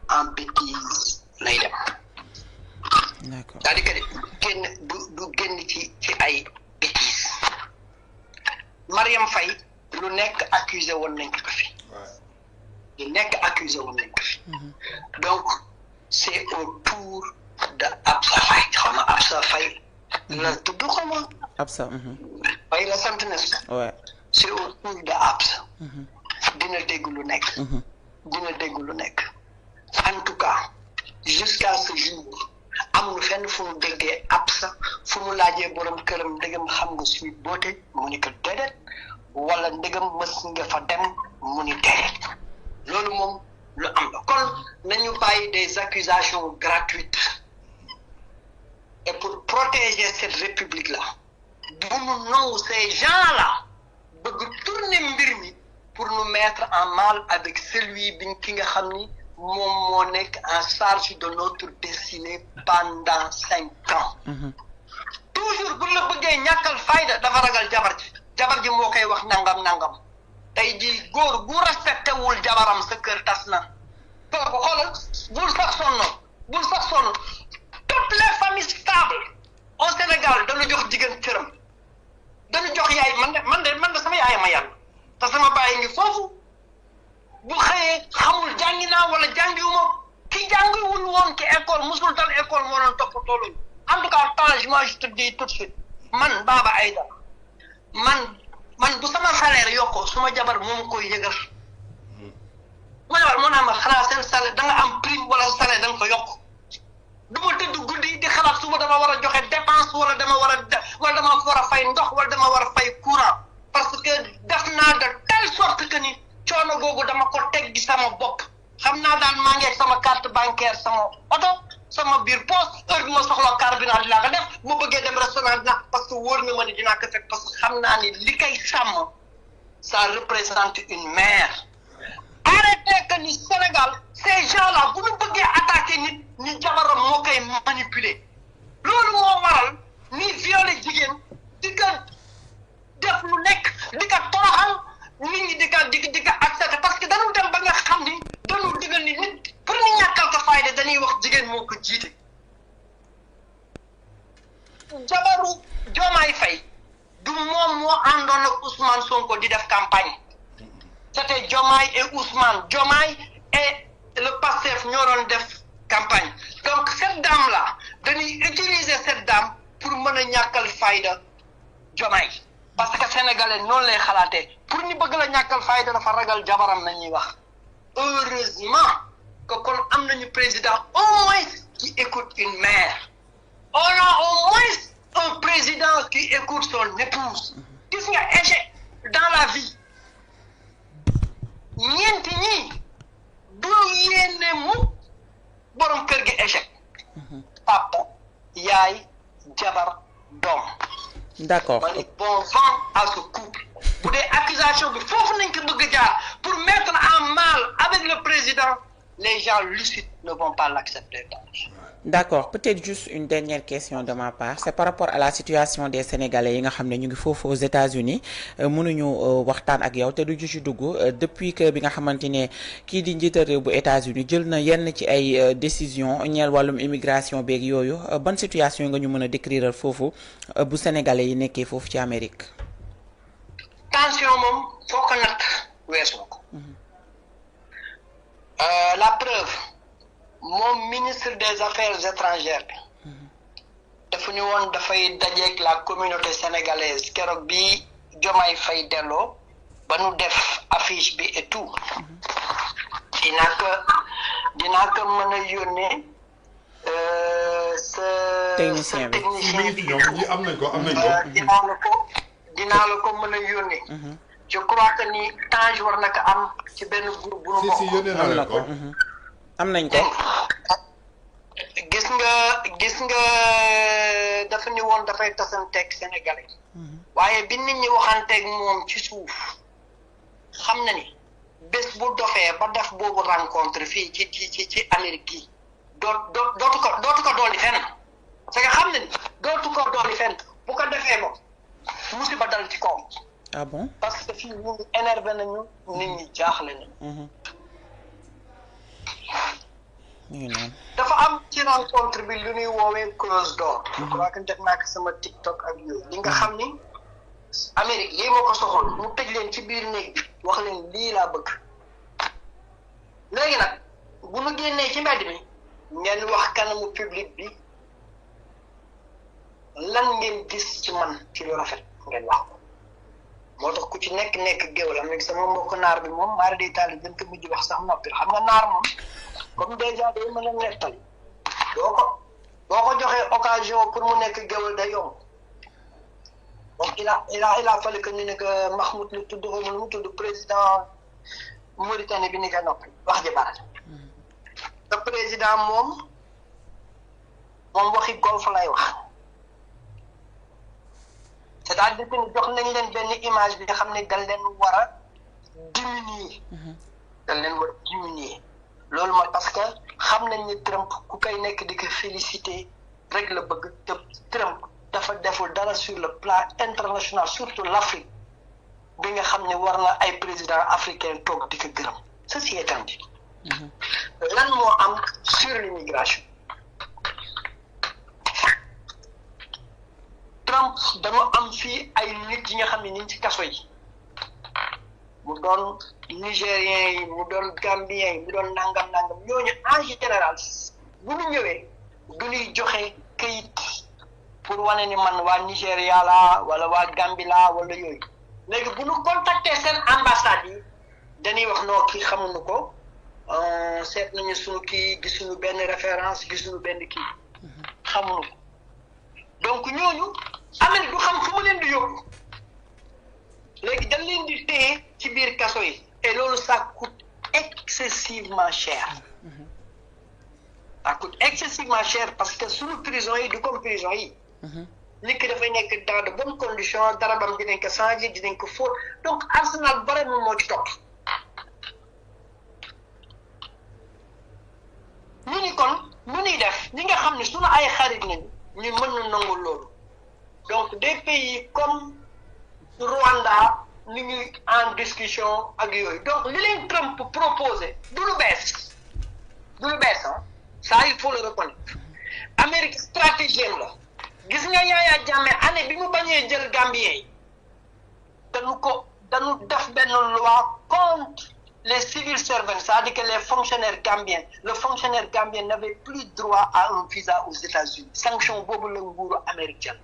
en bêtise lay dem. D'accord. c'est-à-dire que du génn ci ay bêtises Mariam Faye lu nekk accusé woon nañ ko fi. lu nekk accusé woon nañ ko fi. donc c'est au tour de Absa Faye xaw ma Absa Faye. la tudd xaw ma. Absa. Faye la sant na si. Ouais. c'est au tour de Absa. dina dégg lu nekk. En tout cas jusqu'à ce jour amul fenn fu mu déggee Absa fu mu laajee borom këram ndegam xam nga suy boote mu ni ko déedéet wala ndegam mës nga fa dem mu ni déedéet loolu moom lu am la kon nañu bàyyi des accusations gratuites et pour protéger cette république là bu nu nangu ces gens là bëgg tourner mbir mi pour nous mettre en mal avec celui ki nga xam ni moom moo nekk en charge de notre destinée pendant 5 ans. toujours bu la bëggee ñàkkal fayda dafa ragal jabar ji moo koy wax nangam tey jii góor gu respecté wul jabaram sa kër tas na kooku xoolal bul sax sonn toutes les familles stables au Sénégal dañu jox jigéen cëram dañu jox yaay man de sama yaay ma yàlla te sama baay ngi foofu. bu xëyee xamul jàngi naa wala jàngiwuma ki jàngiwul woon ci école musul dal école moo doon toppatoo loolu en tout cas Tange moi je te dis tout de suite man Baba Aïda man bu sama salaire yokkoo suma jabar moom koy yëgal ma jabar moo naa ma xanaa seen salaire da nga am prime wala salaire da nga ko yokk du ma tëdd guddi di xalaat suba dama war a joxe dépense wala dama war a fay ndox wala dama war a fay courant parce que def naa de telle sorte que ni coono googu dama ko teggi sama bopp xam naa daal maa ngi ak sama carte bancaire sama oto sama biir poche heure bi ma soxla carburant dinaa ko def bu bëggee dem restaurant dinaa parce que wóor na ma ni dinaa ko fekk parce que xam naa ni li koy sàmm ça représente une mère. arrêtez que ni Sénégal ces gens-là bu ñu bëggee attaquer nit ñi jabaram moo koy manipuler loolu moo waral ni violer jigéen di ko def lu nekk di ko toroxal. nit ñi di ko accepté parce que dañu dem ba nga xam ni dañu digal ni nit pour ñu ñàkkal ko fayda dañuy wax jigéen moo ko jiite. jabaru Diomaye Faye du moom moo àndoon ak Ousmane Sonko di def campagne c'était Diomaye et Diomaye et le Pastef ñoo doon def campagne donc cette dame là dañuy utiliser cette dame pour mën a ñàkkal fayda Diomaye. parce que sénégalais noonu lay xalaatee pour ñu bëgg la ñàkkal fayda dafa ragal jabaram nañuy wax heureusement que kon am nañu président au moins qui écoute une mère on a au moins un président qui écoute son épouse gis nga échec dans la vie ñeenti ñii du yéene mu borom kër gi échec papa yaay jabar doom. D'accord. Bon vent à ce couple. Pour des accusations de faux pour mettre en mal avec le président, les gens lucides ne vont pas l'accepter. D'accord, peut-être juste une dernière question de ma part, c'est par rapport à la situation des Sénégalais yi nga xam ne ñu ngi foofu aux États-Unis mënuñu waxtaan ak yow te du ci dugg depuis que bi nga xamante ne kii di njiital réew bu États-Unis jël na yenn ci ay décision ñeel wàllum immigration beeg yooyu ban situation nga ñu mën a décrire foofu bu Sénégalais yi nekkee foofu ci Amérique. tension moom foo ko natt weesu ko. La preuve. Mon ministre des Affaires étrangères dafa ñu woon dafay dajeeg la communauté sénégalaise keroog bi Diomaye Faye delloo ba nu def affiche bi et tout dinaa ko mën a yónnee technicien bi mi ngi ci ñoom ñi am nañ ko am nañ ko. dinaa la ko mën a yónnee. je crois que ni Tange war na ko am ci benn groupe bu nu bokk. si yónnee naa leen ko. am nañ ko. gis nga dafa ni woon dafay tasanteeg Sénégalais. waaye bi nit ñi waxanteeg moom ci suuf xam na ni bés bu dofee ba def boobu rencontre fii ci Amérique yi dootu ko dolli fenn parce que xam na ni dootu ko dolli fenn bu ko defee moom musiba dal ci kaw. ah bon parce que fii ñu énervé nañu nit ñi jaaxle nañu. dafa am ci rencontre bi lu ñuy woowee close door. je crois que def naa ko sama TikTok ak yooyu li nga xam ni Amérique lii moo ko soxal mu tëj leen ci biir néeg bi wax leen lii laa bëgg léegi nag bu nu génnee ci mbedd mi ngeen wax kanamu public bi lan ngeen gis ci man ci lu rafet ngeen wax ko moo tax ku ci nekk géwél am sama mbokk naar bi moom maari day taali dañ ko mujj wax sax noppi xam nga naar moom comme déjà day mën a nettali boo ko joxee occasion pour mu nekk géwél day yomb donc il a fallu que ñu ne que Mahmoud lu tudd xaw ma lu mu tudd président Mauritanie bi ni ko noppi wax ji baral te président moom waxi golf lay wax c'est-à-dire que jox nañ leen benn image bi nga xam ne dañ leen war a diminuer loolu mooy parce que xam nañ ni Trump ku koy nekk di ko féliciter rek la bëgg te Trump dafa deful dara sur le plan international surtout l'Afrique bi nga xam ne war na ay président africain toog di ko gërëm ceci étant dit lan moo am sur l'immigration Trump dañoo am fii ay nit yi nga xam ne ñu ngi ci kaso yi mu doon nigérien yi mu doon gambien yi mu doon nangam ñooñu en général bu ñu ñëwee du ñuy joxe këyit pour wane ni man waa Nigéria la wala waa Gambie la wala yooyu léegi bu ñu contacter seen ambassade yi dañuy wax noo kii xamuñu ko seet nañu suñu kii gisuñu benn référence gisuñu benn kii xamuñu ko donc ñooñu Amérique du xam fu mu leen di yóbbu léegi dañ leen di téye ci biir kaso yi et loolu ça coûte excessivement cher parce que suñu prison yi du comme prison yi nit ki dafay nekk dans de bonnes conditions darabam dinañ ko changer dinañ ko fóot donc arsenal bare moom moo ci topp ñu ni kon mu ñuy def ñi nga xam ne suñu ay xarit nañu ñu mën na nangu loolu donc des pays comme Rwanda ñu ngi en discussion ak yooyu donc li leen Trump proposé du lu bees ça il faut le reconnaître Amérique stratégie la gis nga Yaya Jammeh année bi mu bañee jël Gambien yi dañu def benn loi contre les civil servants c'est-à-dire que les fonctionnaires gambiens le fonctionnaire gambien n'avait plus droit à un visa aux États-Unis sanction boobu la nguuru américaine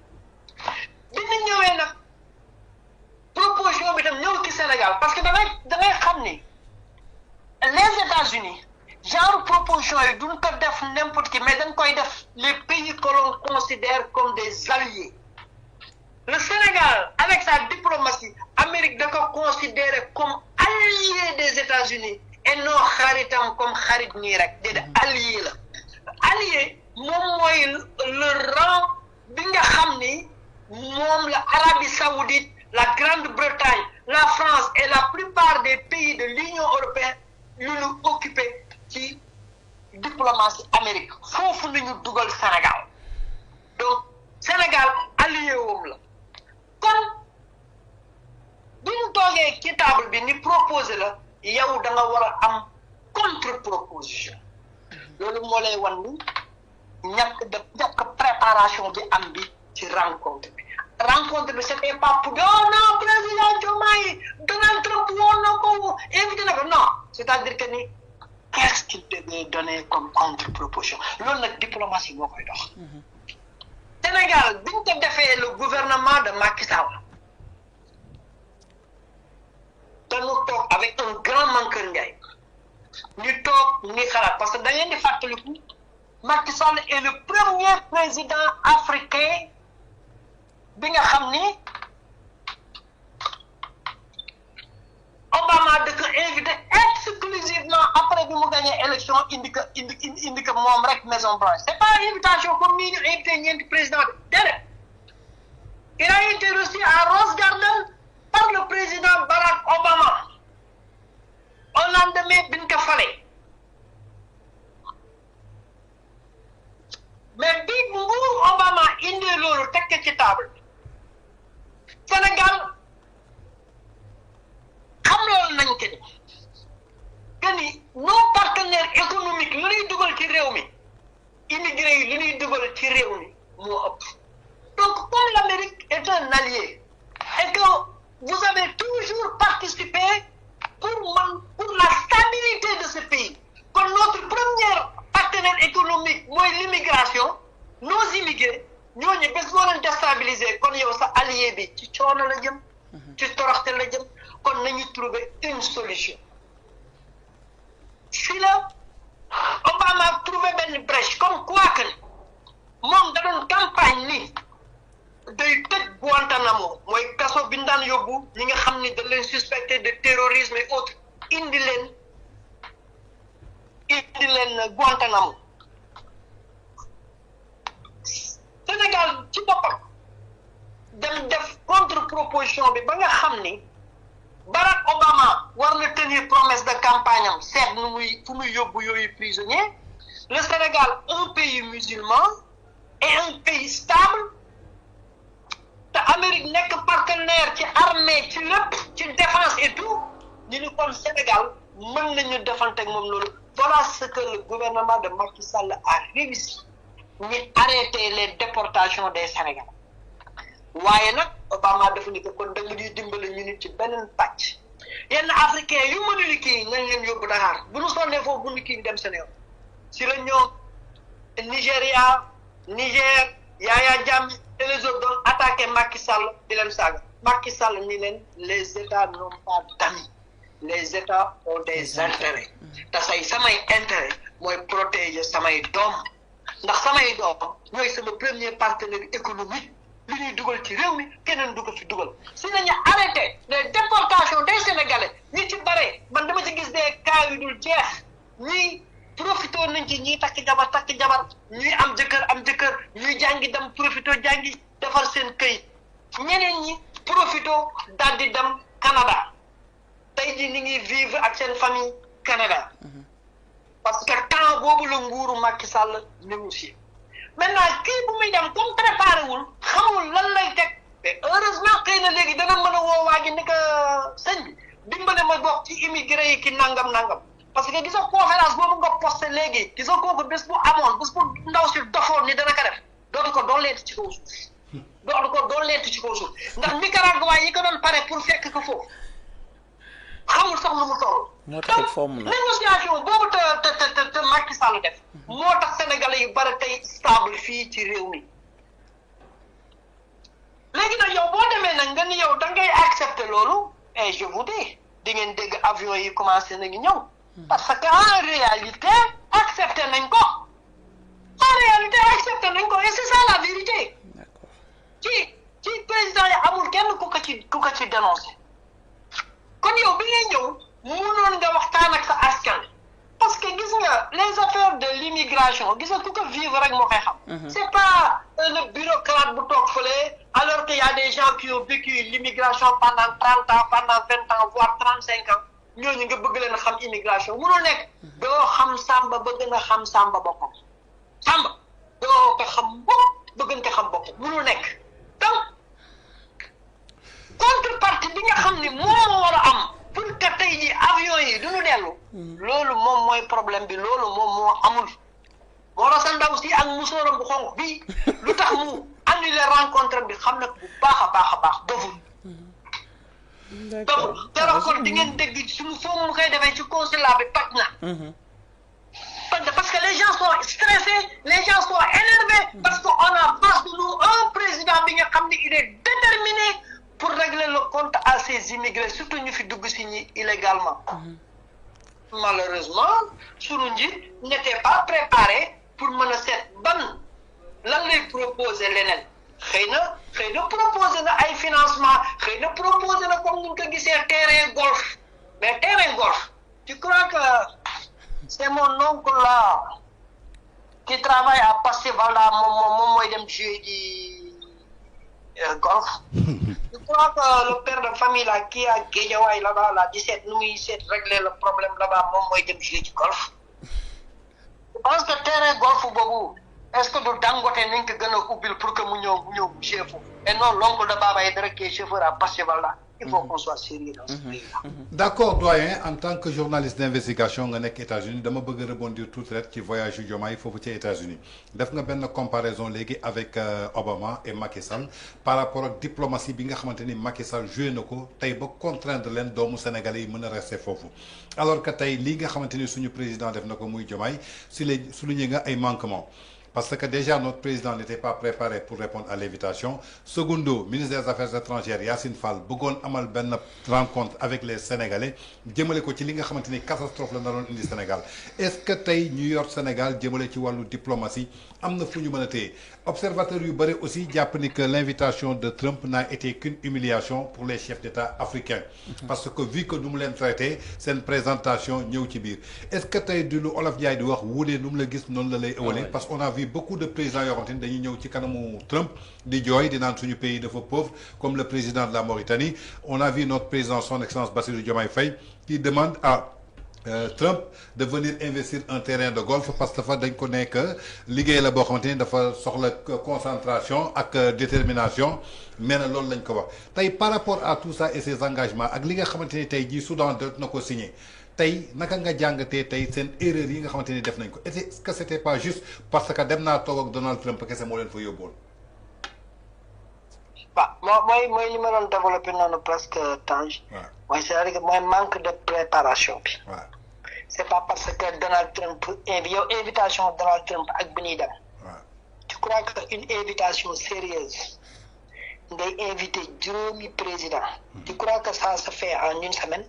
bi ñu ñëwee nag proposition bi tam ñëw ci Sénégal parce que da ngay xam ni les États-Unis genre proposition yi duñ ko def n'importe qui mais dañ koy def les pays que l'on considère comme des alliés le Sénégal avec sa diplomatie Amérique da ko considéré comme allié des États-Unis et non xaritam comme xarit nii rek déedéet allié la allié moom mooy le rang bi nga xam ni moom la Arabie Saoudite la Grande-Bretagne la France et la plupart des pays de l'Union européenne ñu occupé ci diplomatie Amérique foofu nañu dugal Sénégal donc Sénégal allié woom la kon bi ñu toogee ci table bi ni proposé la yow da nga war a am contre proposition loolu moo lay wan ni ñàkk préparation bi am bi ci rencontre bi c'était pas pour non président Diomaye Donald Trump woon na ko invité na ko non c'est-à-dire que ni qu'est-ce qu'il devait donner comme contre-proposition loolu nag diplomatie moo koy dox Sénégal bi ñu ko defee le gouvernement de Macky Sall dañu toog avec un grand Mankeur Ndiaye ñu toog ñu xalaat parce que da ngeen di fàttaliku Macky Sall est le premier président africain bi nga xam ni Obama da ko invité exclusivement après bi mu gagné élection indi ko moom rek Maison Blanche. C'est pas une invitation comme ni ñu invité ñeenti président déedéet. Il a été reçu à Rose Garden par le président Barack Obama au lendemain bi ñu ko falee. Mais bi nguuru Obama indi loolu teg ko ci table Sénégal xam loolu nañ que ni nos partenaires économiques lu ñuy dugal ci réew mi immigré yi lu ñuy dugal ci réew mi moo ëpp. Donc comme l'Amérique est un allié et que vous avez toujours participé pour la stabilité de ce pays, comme notre premier partenaire économique mooy l'immigration, nos immigrés ñooñu bés boo leen déstabiliser kon yow sa allié bi ci coono la jëm ci toroxte la jëm kon nañu trouver une solution. Si la Obama trouvé benn brèche comme quoi que moom da doon campagne ni day tëj Guantanamo mooy kaso bi daan yóbbu ñi nga xam ni da leen suspecté de terrorisme et autres indi leen Guantanamo. Sénégal ci boppam dem def contre proposition bi ba nga xam ni Barack Obama war na tenir promesse de campagne am seet nu muy fu muy yóbbu yooyu prisonniers. Le Sénégal un pays musulman et un pays stable te Amérique nekk partenaire ci armée ci lépp ci défense et tout ñu ni kon Sénégal mën nañu defante ak moom loolu. Voilà ce que le gouvernement de Macky Sall a réussi ñu arrêter les déportations des Sénégalais waaye nag Obama dafa ni ko kon da nga ñuy dimbale ñu nit ci beneen pàcc yenn africain yu mënul kii nañ leen yóbbu Dakar bu ñu sonnee foofu bu ñu kii dem Sénégal si la ñoo Nigéria Niger Yaya Jammeh et les autres doon attaqué Macky Sall di leen saaga Macky Sall ni leen les États n'ont pas d'amis les États ont des intérêts te samay intérêt mooy protéger samay doom ndax samay doom ñooy sama premier partenaire économique li ñuy dugal ci réew mi keneen du ko fi dugal si nañu arrêté les déportations des Sénégalais ñi ci bare man dama ci gis des cas yu dul jeex ñii profité nañ ci ñii takk jabar ñuy am jëkkër ñuy jàngi dem profité jàngi defar seen këyit ñeneen ñi profité daal di dem Canada tey jii ni ngi vivre ak seen famille Canada parce que temps boobu la nguuru Macky Sall négocié maintenant kii bu muy dem comme préparé wul xamul lan lay teg mais heureusement xëy na léegi dana mën a woo waa ji ni que sëñ bi dimbale ma bokk ci immigré yi ki nangam parce que gis nga conférence boobu nga posté léegi gis nga kooku bés bu amoon bés bu ndaw si dofoon ni dana ko def dootu ko dooleeti ci kaw suuf ndax Nicaragua yi ko doon pare pour fekk ko foofu xamul sax lu mu toll. moo tax fomm na négociation boobu te Macky Sall def. moo tax sénégalais yu bari tey stable fii ci réew mi. léegi nag yow boo demee nag nga ni yow da ngay accepter loolu et je vous dis di ngeen dégg avion yi commencé nañu ñëw. parce que en réalité accepter nañ ko. et c'est ça la vérité. ci président yi amul kenn ku ko ci dénoncé. kon yow bi ngay ñëw mënoon nga waxtaan ak sa askan parce que gis nga les affaires de l'immigration gis nga ku ko vivre rek moo koy xam. C'est pas le bureaucrate bu toog fële alors qu'il y a des gens qui ont vécu l'immigration pendant 30 ans pendant 20 ans voire 35 ans ñooñu nga bëgg leen xam immigration mënul nekk. doo xam Samba bëgg na xam Samba boppam Samba doo ko xam bopp bëgg nga xam boppam mënul nekk donc contrepartie bi nga xam ni moo war a am pour que tey jii avion yi du ñu dellu. loolu moom mooy problème bi loolu moom moo amul. moo la sa ndaw si ak musóoram bu xonq bii lu tax mu annulé rencontre bi xam na bu baax a baax doful. donc keroog kon di ngeen dégg suñu foofu mu koy defee ci consulat bi toj na. Parce que les gens sont stressés, les gens sont énervés parce qu'on a face de nous un président qui est déterminé pour régler le compte à ces immigrés, surtout nous qui sommes signés illégalement. Malheureusement, Surundi n'était pas préparé pour mën a seet ban lan lay proposer leneen xëy na proposer na ay financement xëy na proposer na comme ni ñu ko gisee terrain golf mais terrain golf tu crois que c'est mon oncle là qui travaille à Pastéval-là moom mooy dem jouer di golf je crois que le père de famille là qui a Guédiawaye là-bas là di seet nu muy seet régler le problème là-bas moom mooy dem jouer ci golf je pense que terrain golf boobu est-ce que du Dangote nañ ko gën a ubbil pour que mu ñëw chef et non l'oncle de Baba Aïdara qui est chauffeur à Pastéval-là il faut qu'on soit sérieux dans ce pays-là. D'accord doyen en tant que journaliste d'investigation nga nekk États-Unis dama bëgg rebondir tout rek ci voyage yu Diomaye foofu ci États-Unis def nga benn comparaison léegi avec Obama et Macky Sall par rapport ak diplomatie bi nga xamante ni Macky Sall joué na ko tey ba contraindre leen doomu Sénégalais yi mën a rester foofu alors que tey lii nga xamante ni suñu président def na ko muy Diomaye si la souligné nga ay manquements. Parce que déjà notre président n'était pas préparé pour répondre à l'invitation. Secondo, ministre des Affaires étrangères Yacine Fall bëggoon amal benn rencontre avec les Sénégalais jëmale ko ci li nga xamante ni catastrophe la naroon indi Sénégal est-ce que tey ñu yor Sénégal jëmale ci wàllu diplomatie am na fu ñu mën a téye observateurs yu bëri aussi jàpp ni que l'invitation de Trump n'a été qu'une humiliation pour les chefs d'État africains. Parce que vu que nu mu leen traité seen présentation ñëw ci biir est-ce que tey du lu Olof Ndiaye di wax wuulee nu mu la gis noonu la lay ëwalee parce qu'on a vu beaucoup de présidents yoo xamante ni dañuy ñëw ci kanamu Trump di jooy di naan suñu pays dafa pauvre comme le président de la Mauritanie on a vu notre président son excellence Bassirou Diomaye Faye qui demande à Trump de venir investir un terrain de golf parce que fa dañ ko nekk liggéey la boo xamante ni dafa soxla concentration ak détermination mais na loolu lañ ko wax tey par rapport à tout ça et ses engagements ak li nga xamante ni tey jii Soudan dot na ko signé tey naka nga jàngatee tey seen erreur yi nga xamante ni def nañ ko est-ce que c'était pas juste parce que dem naa toog ak Donald Trump kese moo leen fa yóbboon. waaw mooy li ma doon développé noonu presque Tange. waaw mooy c'est-à-dire que mooy manque de préparation bi. waaw c'est pas parce que Donald Trump yow invitation Donald Trump ak bi ñuy dem. waaw tu crois que une invitation sérieuse ngay invité juróomi président. tu crois que ça se fait en une semaine.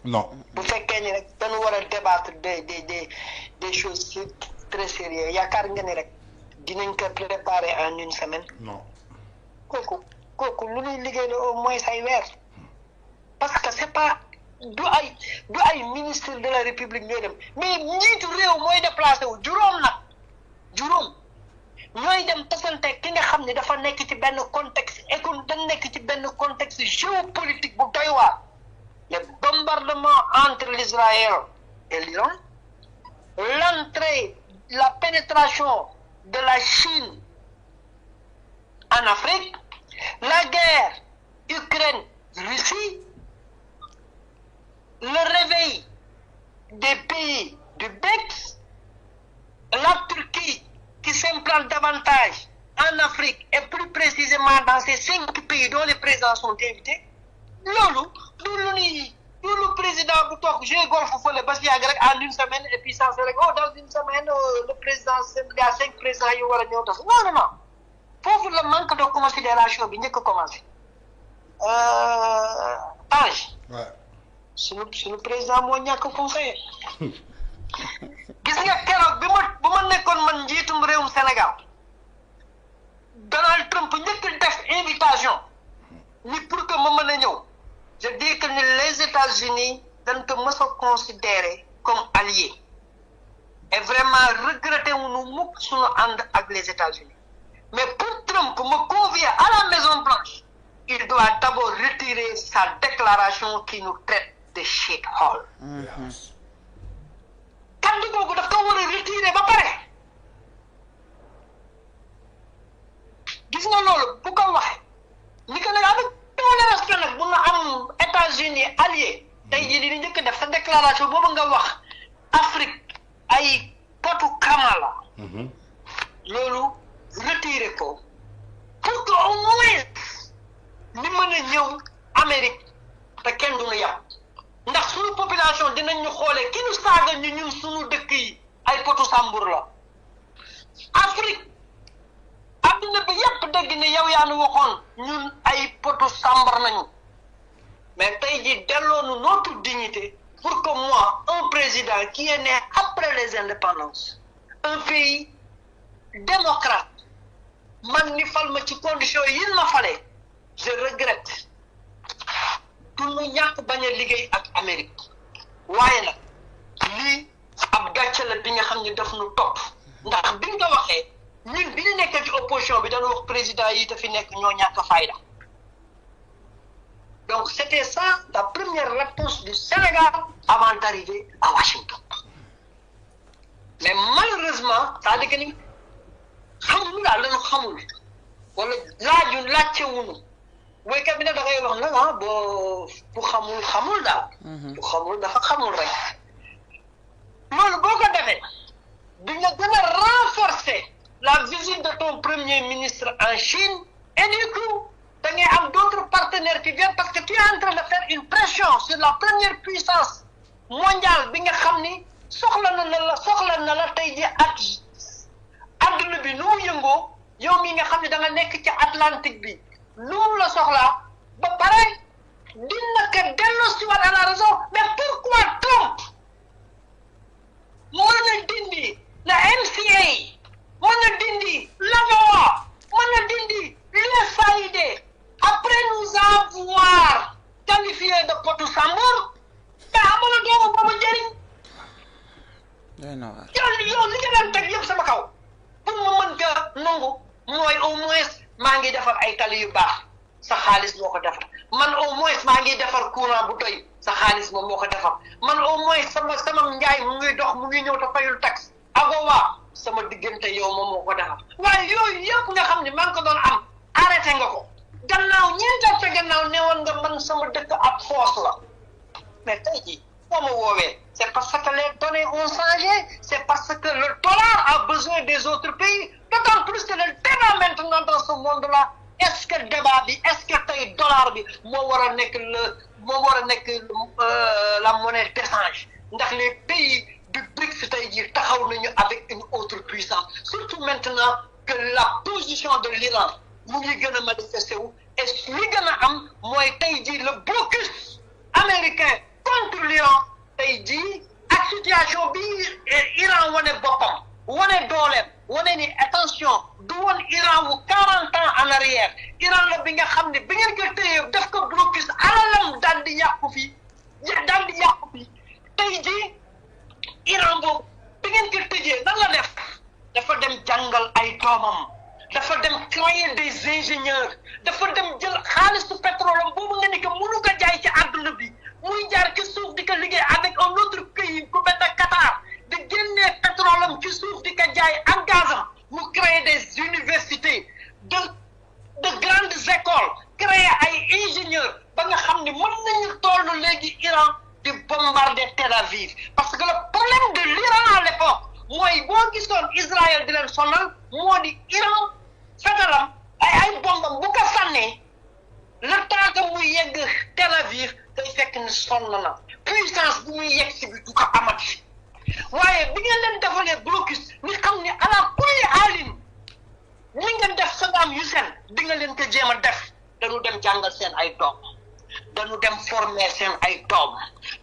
non. bu fekkee ni rek dañu war a débattre des choses très sérieuses yaakaar nga ni rek dinañ ko préparer en une semaine. non. kooku lu ñuy liggéey la au moins ay weer parce que c'est pas du ay ministre de la république ñooy dem mais njiitu réew mooy déplacé wu juróom ñooy dem tasante ki nga xam ne dafa nekk ci benn contexte dañ nekk ci benn contexte géopolitique bu doy waar les bombardements entre l'Israël et l'Iran la pénétration de la Chine en Afrique, la guerre Ukraine-Russie, le réveil des pays du BRICS, la Turquie qui s'implante davantage en Afrique et plus précisément dans ces 5 pays dont les présidents sont invités, le président bu toog jeu golf fële ba si yàgg rek en une semaine et puis ça se règle dans une semaine le président il y a 5 présidents yu war a ñëw tas non foofu le manque de considération bi njëkk a commencé Tange suñu président moo ñàkk conseiller gis nga keroog bu ma nekkoon man njiitum réewum Sénégal Donald Trump njëkk def invitation ni pour que ma mën a ñëw je dis que les États-Unis dañ ko mës a considérer comme allié et vraiment regretter wuñu mukk suñu ànd ak les États-Unis mais pour Trump me convier à la Maison Blanche il doit d'abord retirer sa déclaration qui nous traite de shithole. kaddu googu daf ko war a retirer ba pare gis nga loolu bu ko waxee ni que nag avec tout le respect nag bu na am États-Unis alliés tey jii di njëkk def sa déclaration boobu nga wax Afrique ay potu kama la loolu retirer ko pour que au moins ni mën a ñëw Amérique te kenn du ñu yàpp ndax suñu population dinañ ñu xoolee ki ñu saaga ñu ñun suñu dëkk yi ay potu sàmbur la Afrique adduna bi yépp dégg ne yow yaa nu waxoon ñun ay potu sàmbar nañu mais tey ji delloonu notre dignité pour que moi un président qui est né après les indépendances un pays démocrate man ni fal ma ci condition yi ma falee je regrette du mu ñàkk bañ a liggéey ak Amérique waaye nag lii ab gàcce la bi nga xam ne daf nu topp ndax bi nga waxee ñun bi ñu nekkee ci opposition bi dañu wax président yi te fi nekk ñoo ñàkk fayda donc c'était ça la première réponse du Sénégal avant d'arriver à Washington mais malheureusement c'est-à-dire que ni xamul daal lañu xamul wala laajtewuñu woykat bi ne da ngay wax nag bu xamul daal bu xamul dafa xamul rek loolu boo ko defee di nga gën a renforcer la visite de ton premier ministre en Chine et du coup da ngay am d'autres partenaires qui viennent parce que tu es en train de faire une pression sur la première puissance mondiale bi nga xam ni soxla na la tey ji ak adduna bi nu mu yëngoo yow mi nga xam ne da nga nekk ci Atlantique bi nu mu la soxlaa ba pare dina ko dellu si waat à la raison mais pourquoi Trump mën a dindi la NCA mën a dindi l'AGOA mën a dindi l'USAID après nous avoir qualifié de potu Sambour mais amala doomu boobu njëriñ yow li nga daan teg yëpp sama kaw pour ma mën ka nangu mooy au moins maa ngi defar ay tali yu baax sa xaalis moo ko defar man au moins maa ngi defar courant bu doy sa xaalis moom moo ko defar man au moins sama njaay mu ngi dox mu ngi ñëw te fayul taxe AGOA sama diggante yow moom moo ko defar waaye yooyu yëpp nga xam ne maa ngi ko doon am arrêté nga ko gannaaw ñeenteel te gannaaw newoon nga man sama dëkk ab force la mais tey jii boo ma woowee c'est parce que les données ont changé c'est parce que le dollar a besoin des autres pays d'autant plus que le débat maintenant dans ce monde-là est-ce que débat bi est-ce que tey dollar bi moo war a nekk la monnaie d'échange ndax les pays du BRICS tey jii taxaw nañu avec une autre puissance surtout maintenant que la position de l'Iran mu ngi gën a manifesté wu et li gën a am mooy tey jii le blocus américain contre l'Iran tey jii ak situation bi Iran wane boppam wane dooleem wane ni attention du woon Iran wu 40 ans en arrière Iran la bi nga xam ne bi ngeen ko téye def ko blocus alalam daal di yàqu fii tey jii Iran boobu bi ngeen ko tëjee nan la def dafa dem jàngal ay doomam dafa dem créer des ingénieurs dafa dem jël xaalisu pétrole boobu nga ni que mënu ko jaay ci àdduna bi muy jaar ci suuf di ko liggéey avec un autre pays ku mel ne Qatar di génnee pétrole am ci suuf di ko jaay ak gazam mu créer des universités de grandes écoles créer ay ingénieurs ba nga xam ne mën nañu toll léegi Iran di bombarder Tel Aviv parce que le problème de l'Iran à l'époque mooy boo gisoon Israël di leen sonal moo di Iran fetalam ay bombam bu ko sànnee le temps que muy yegg Tel Aviv day fekk ni sonn na puissance bu muy yegg si bi du ko amati waaye bi ngeen leen defalee blocus ni xam ni ala kulli haalin ni ngeen def Saddam Hussein di nga leen ko jéem a def dañu dem jàngal seen ay doom dañu dem former seen ay doom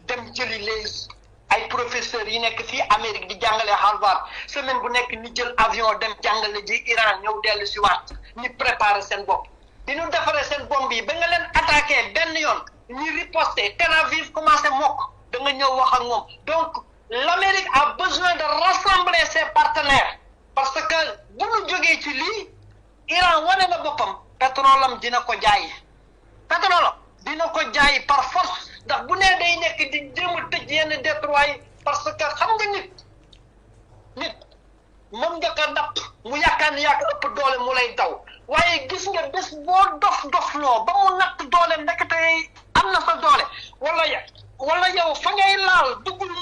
dem jëli les ay professeurs yi nekk fii Amérique di jàngale Harvard semaine bu nekk ni jël avion dem jàngale ji Iran ñëw dellu si waat ñu préparer seen bopp di ñu defaree seen bombe yi ba nga leen attaqué benn yoon ñu riposté Tel Aviv commencé mokk da nga ñëw wax ak moom donc l'Amérique a besoin de rassembler ses partenaires parce que bu ñu jógee ci lii Iran wane na boppam pétrole am dina ko jaay par force ndax bu nee day nekk di jéem a tëj yenn détroit yi parce que xam nga nit mën nga ko napp mu yaakaar ni yaa ko ëpp doole mu lay daw waaye gis nga bés boo dofloo ba mu natt doole ndekete am na sa doole wala yow fa ngay laal duggul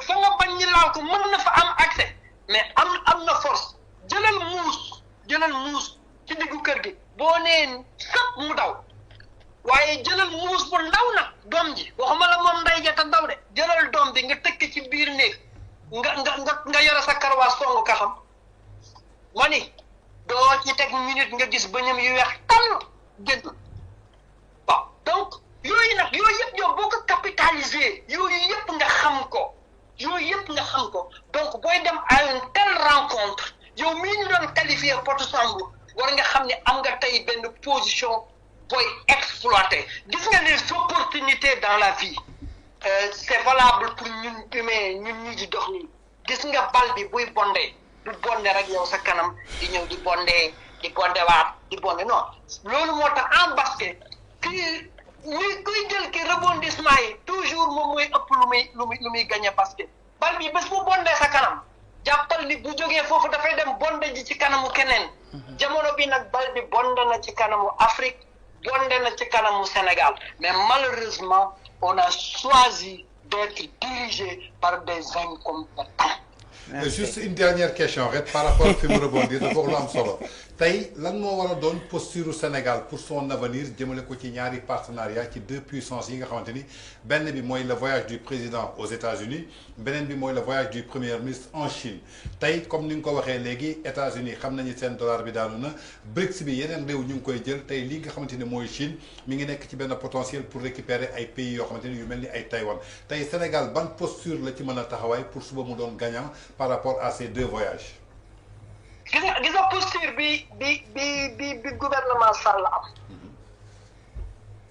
fa nga bañ ñi laal ko mën na fa am accès mais am na force jëlal muus ci diggu kër gi boo nee sëpp mu daw waaye jëlal muus bu ndaw nag doom ji waxuma la moom nday ja te daw de jëlal doom bi nga tëkk ci biir néeg nga yore sa karwaas songu ka xam ma ni doo ci teg minute nga gis bëñam yu weex tàll génn waaw donc yooyu yëpp yow boo ko capitaliser yooyu yëpp nga xam ko donc booy dem à une telle rencontre yow mii ñu doon qualifié potu sambu war nga xam ne am nga tey benn position booy exploité gis nga les opportunités dans la vie c'est valable pour ñun humain ñun ñi di dox nii gis nga bal bi buy bondee du bonde rek yow sa kanam di ñëw di bondewaat di bonde non loolu moo tax en basket kii kuy jël ki rebondissement yi toujours moom mooy ëpp lu muy gagné basket bal bi bés bu bondee sa kanam jàppal ni bu jógee foofu dafay dem bonde ji ci kanamu keneen jamono bi nag bal bi bonde na ci kanamu Afrique bonde na ci kanamu Sénégal mais malheureusement on a choisi d'être dirigé par des incompétents. Juste une dernière question rek par rapport fi mu rebondir dafa lu am solo tey lan moo war a doon posture Sénégal pour son avenir jëmale ko ci ñaari partenariat ci deux puissances yi nga xamante ni benn bi mooy le voyage du président aux États-Unis beneen bi mooy le voyage du premier ministre en Chine tey comme ni nga ko waxee léegi États-Unis xam nañu seen dollar bi daanu na BRICS bi yeneen réew ñu ngi koy jël tey li nga xamante ni mooy Chine mi ngi nekk ci benn potentiel pour récupérer ay pays yoo xamante ni yu mel ni ay Taïwan tey Sénégal ban posture la ci mën a taxawaay pour suba mu doon gagnant par rapport à ces deux voyages. gis nga posture bi gouvernement Sall am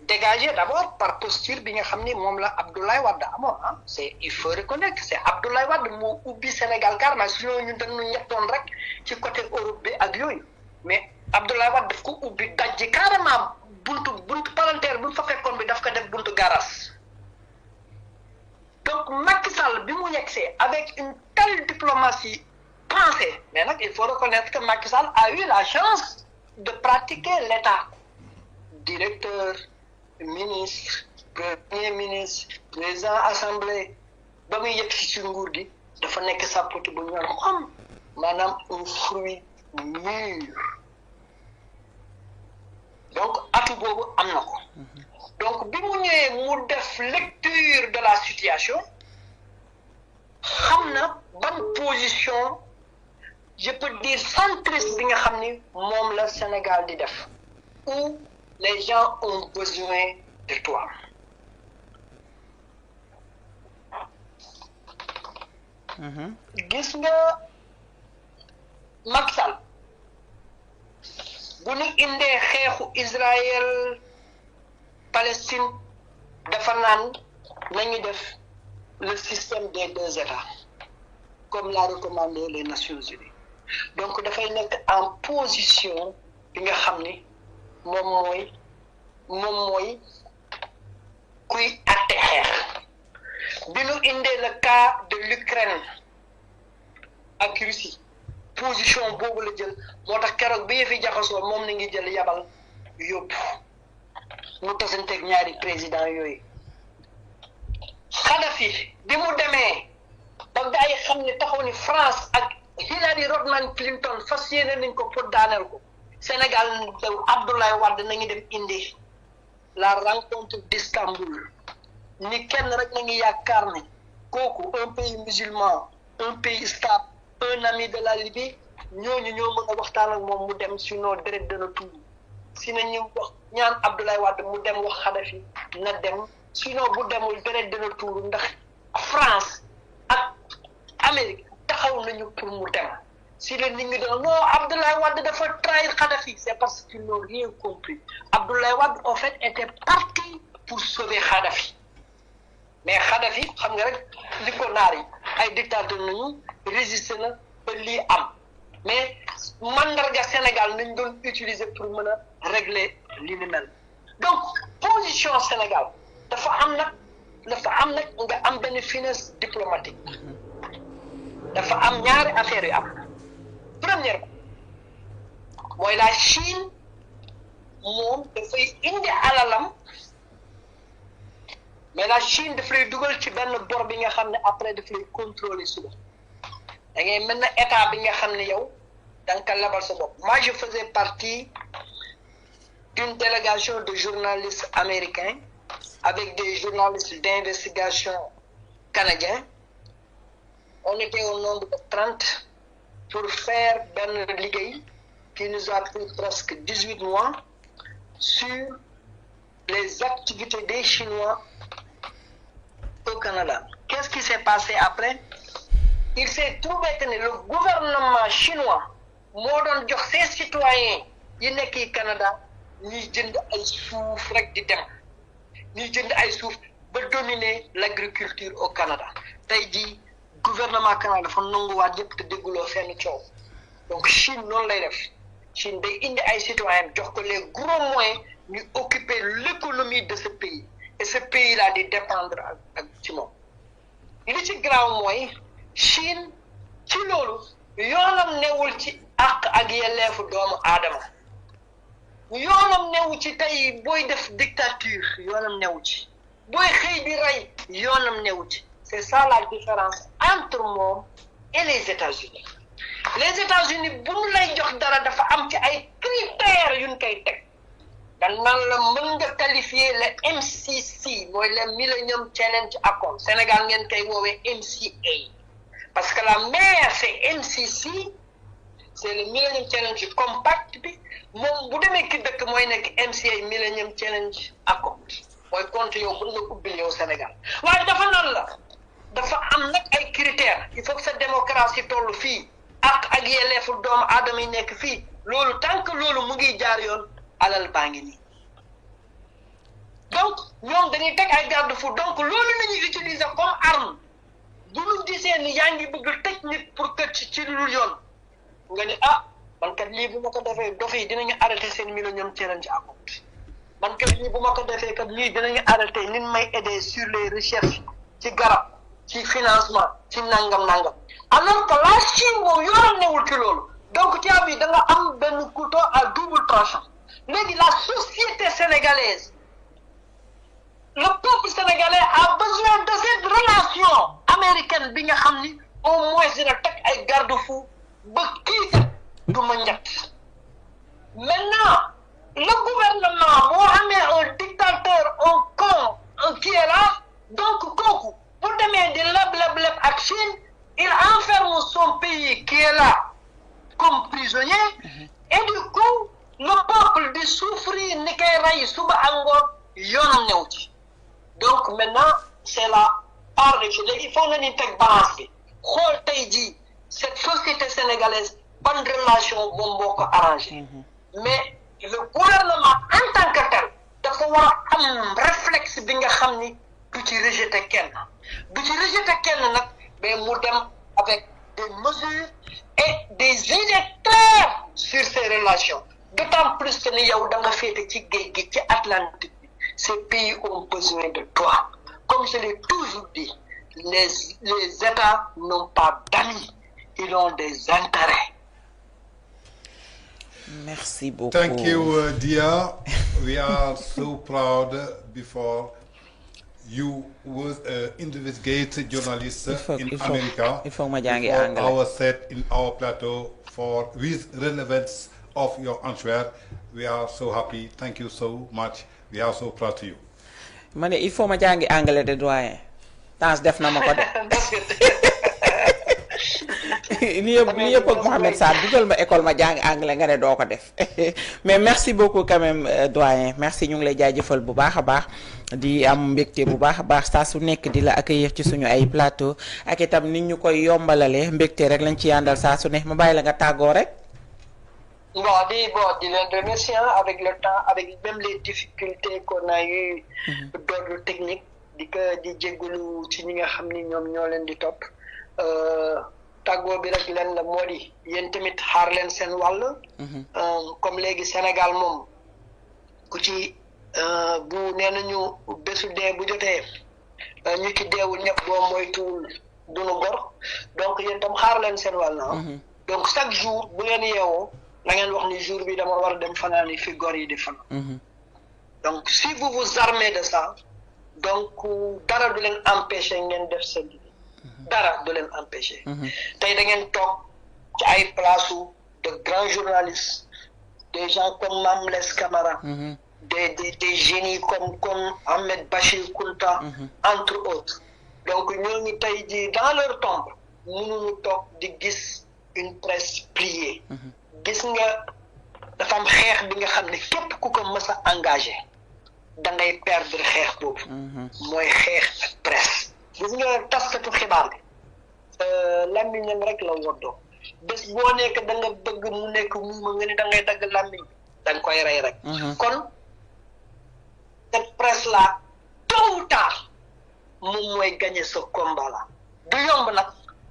dégagé d'abord par posture bi nga xam ni moom la Abdoulaye Wade amoon ah il faut reconnaître c'est Abdoulaye Wade moo ubbi Sénégal carrément sinon ñun dañu ñettoon rek ci côté Europe bi ak yooyu mais Abdoulaye Wade daf ko ubbi dajji carrément buntu palanteer bu mu fa fekkoon bi daf ko def buntu garas donc Macky Sall bi mu yegsee avec une telle diplomatie pensée mais nag il faut reconnaître que Macky Sall a eu la chance de pratiquer l'État directeur ministre premier ministre président assemblée ba muy yegsi ci nguur gi dafa nekk sàppatu bu ñor xam maanaam un fruit mûr donc atu boobu am na ko donc bi mu ñëwee mu def lecture de la situation xam na ban position je peux dire centriste bi nga xam ni moom la Sénégal di def où les gens ont besoin de toi gis nga Macky Sall bu ñu indee xeexu Israël Palestine dafa naan nañu def le système des deux États comme l'a recommandé les Nations Unies donc dafay nekk en position bi nga xam ni moom mooy kuy atte xeex bi ñu indee le cas de l'Ukraine ak Russie position boobu la jël moo tax keroog bi fi jaxasoo moom na ngi jël yabal yóbbu mu tasanteeg ñaari président yooyu Kadhafi bi mu demee ba gaa yi xam ne taxaw ni France ak Hillary Rodham Clinton fas yéene nañ ko pour daaneel ko Sénégal daw Abdoulaye Wade nañu dem indi la rencontre d'Istanbul ni kenn rek na ngi yaakaar ne kooku un pays musulman un pays stable un ami de la Libye ñooñu ñoo mën a waxtaan ak moom mu dem sinon deret dana tuur si na ñu wax ñaan Abdoulaye Wade mu dem wax Kadhafi na dem sinon bu demul deret dana tuur ndax France ak Amérique taxaw nañu pour mu dem si la nit ñi doon non Abdoulaye Wade dafa trahir Kadhafi c'est parce qu'ils n'ont rien compris Abdoulaye Wade en fait était parti pour sauver Kadhafi mais Kadhafi xam nga rek li ko naar yi ay dictateur nañu résister na ba lii am mais mandarga Sénégal nañ doon utiliser pour mën a régler li ni mel donc position Sénégal dafa am nag nga am benn finesse diplomatique dafa am ñaari affaires yu am première mooy la Chine moom dafay indi alalam mais la Chine daf lay dugal ci benn bor bi nga xam ne après daf lay contrôler suba da ngay mel na état bi nga xam ne yow da nga ko lebal sa bopp moi je faisais partie d'une délégation de journalistes américains avec des journalistes d'investigation canadiens on était au nombre de 30 pour faire benn liggéey qui nous a pris presque 18 mois sur les activités des Chinois au Canada. Qu'est-ce qui s'est passé après? Il s'est trouvé que le gouvernement chinois moo doon jox ses citoyens yi nekk Canada ñuy jënd ay suuf rek di dem ñuy jënd ay suuf ba dominer l'agriculture au Canada tey jii gouvernement Canada dafa nanguwaat yëpp te dégguloo fenn coow donc Chine noonu lay def Chine day indi ay citoyens jox ko les gros moyens ñu occuper l'économie de ce pays et ce pays là di dépendre ak ci moom li ci graaw mooy Chine ci loolu yoonam newul ci àq ak yelleefu doomu aadama yoonam newu ci tey booy def dictature yoonam newu ci booy xëy di rey yoonam newu ci c'est ça la différence entre moom et les États-Unis les États-Unis bu ñu lay jox dara dafa am ci ay critères yuñ koy teg dan nan la mën nga qualifier le MCC mooy le Millennium Challenge Accord Sénégal ngeen koy woowee MCA parce que la mère c'est MCC c'est le Millennium Challenge Compact bi moom bu demee ki dëkk mooy nekk MCA Millennium Challenge Accord mooy compte yow bu nga ubbil yow Sénégal waaye dafa nan la dafa am nag ay critères il faut que sa démocratie toll fii ak yelleefu doomu aadama yi nekk fii loolu tant que loolu mu ngi jaar yoon alal baa ngi nii donc ñoom dañuy teg ay garde-fou donc loolu nañuy utiliser comme arme bu ñu gisee ni yaa ngi bëgg tëj nit pour que ci lu yoon nga ni man kat lii bu ma ko defee dof yi dinañu arrêté seen Millennium Challenge Accord man kat lii bu ma ko defee kat lii dinañu arrêté nin may aider sur les recherches ci garab ci financement ci nangam alors que la Chine moom yoonam newul ci loolu donc tu as vu da nga am benn couteau à double tranchant léegi la société sénégalaise le peuple sénégalais a besoin de cette relation américaine bi nga xam ni au moins dina teg ay garde-fou ba kii kat du ma njëkk maintenant le gouvernement moo amee un dictateur un con qui est là donc kooku bu demee di leb ak Chine il enferme son pays qui est là comme prisonnier et du coup le peuple di souffrir ni koy rey suba ak ngoon yoonam new ci donc maintenant c'est la part des choses léegi il faut nga ni teg balance bi xool tey jii cette société sénégalaise ban relation moom moo ko arrangé mais le gouvernement en tant que tel dafa war a am réflexe bi nga xam ni du ci rejeter kenn nag mais mu dem avec des mesures et des idées claires sur ces relations d'autant plus que ni yow da nga féete ci géej gi ci Atlantique bi ces pays ont besoin de toi comme je l'ai toujours dit les États n'ont pas d'amis ils ont des intérêts. Merci beaucoup. Thank you, Dia. We are so proud before you was an investigative journalist in America. Il faut ma jàngi anglais. For our set in our plateau for with relevance of your answer. We are so happy. Thank you so much. We are so proud to you. ma ne il faut ma jàngi anglais de doyen. Tans def na ma ko de. li yëpp ak Mohamed Sarr dugal ma école ma jàng anglais nga ne doo ko def mais merci beaucoup quand même doyen merci ñu ngi lay jaajëfal bu baax a baax di am mbégte bu baax a baax saa su nekk di la accueillir ci suñu ay plateau ak itam nit ñu koy yombalalee mbégte rek lañ ci yàndal saa su ne ma bàyyi la nga tàggoo rek. di leen remercier avec le temps avec même les difficultés qu'on a eu d'ordre technique di jégalu ci ñi nga xam ni ñoom ñoo leen di topp. tàggoo bi rek leen la moo di yéen tamit xaar leen seen wàll comme léegi Sénégal moom ku ci bu nee nañu bésu dee bu jotee ñu ci deewul ñëpp boo moytuwul duñu gor donc yéen tam xaar leen seen wàll donc chaque jour bu ngeen yeewoo na ngeen wax ni jour bi dama war a dem fanaani fi gor yi di fan donc si vous vous armez de ça donc dara du leen empêcher ngeen def seen dara du leen empêcher tey da ngeen toog ci ay place de grands journalistes des gens comme Mame Less Camara des génies comme Ahmed Bachir Kounta entre autres donc ñooñu tey ji dans leur tombe mënuñu toog di gis une presse pliée gis nga dafa am xeex bi nga xam ne képp ku ko mës a engagé da ngay perdre xeex boobu mooy xeex ak presse gis nga taskatu xibaar bi làmmiñam rek la woddoo bés boo nekk da nga bëgg mu nekk muuma nga ni da ngay dagg làmmiñ da nga koy rey rek. kon cette presse là tôt ou tard moom mooy gagner ce combat là du yomb nag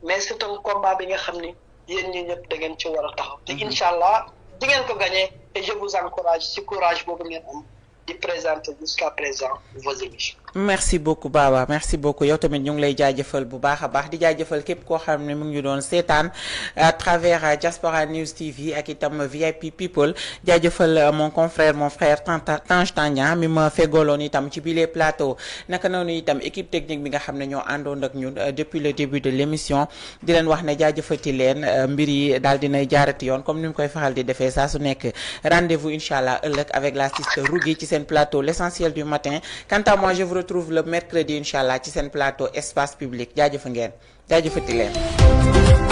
mais c'est un combat bi nga xam ni yéen ñi ñëpp da ngeen ci war a taxaw. te incha allah di ngeen ko gagner et je vous encourage ci courage boobu ngeen am. di présenter jusqu'à présent vos émissions. merci beaucoup Baba merci beaucoup yow tamit ñu ngi lay jaajëfal bu baax a baax di jaajëfal képp koo xam ne mu ngi ñu doon seetaan à travers Diaspora News TV ak itam VIP People jaajëfal mon confrère mon frère Tange Tandian mi ma feggooloon itam ci bile plateau naka noonu itam équipe technique bi nga xam ne ñoo àndoon ak ñun depuis le début de l'émission di leen wax ne jaajëfati leen mbir yi daal dinay jaarati yoon comme ni mu koy faral di defee saa su nekk rendez-vous incha allah ëllëg avec la sister Rougui ci seen plateau l'essentiel du matin quant à moi je vous retrouve le mercredi incha allah ci seen plateau espace public jaajëfa ngeen jaajëfati leen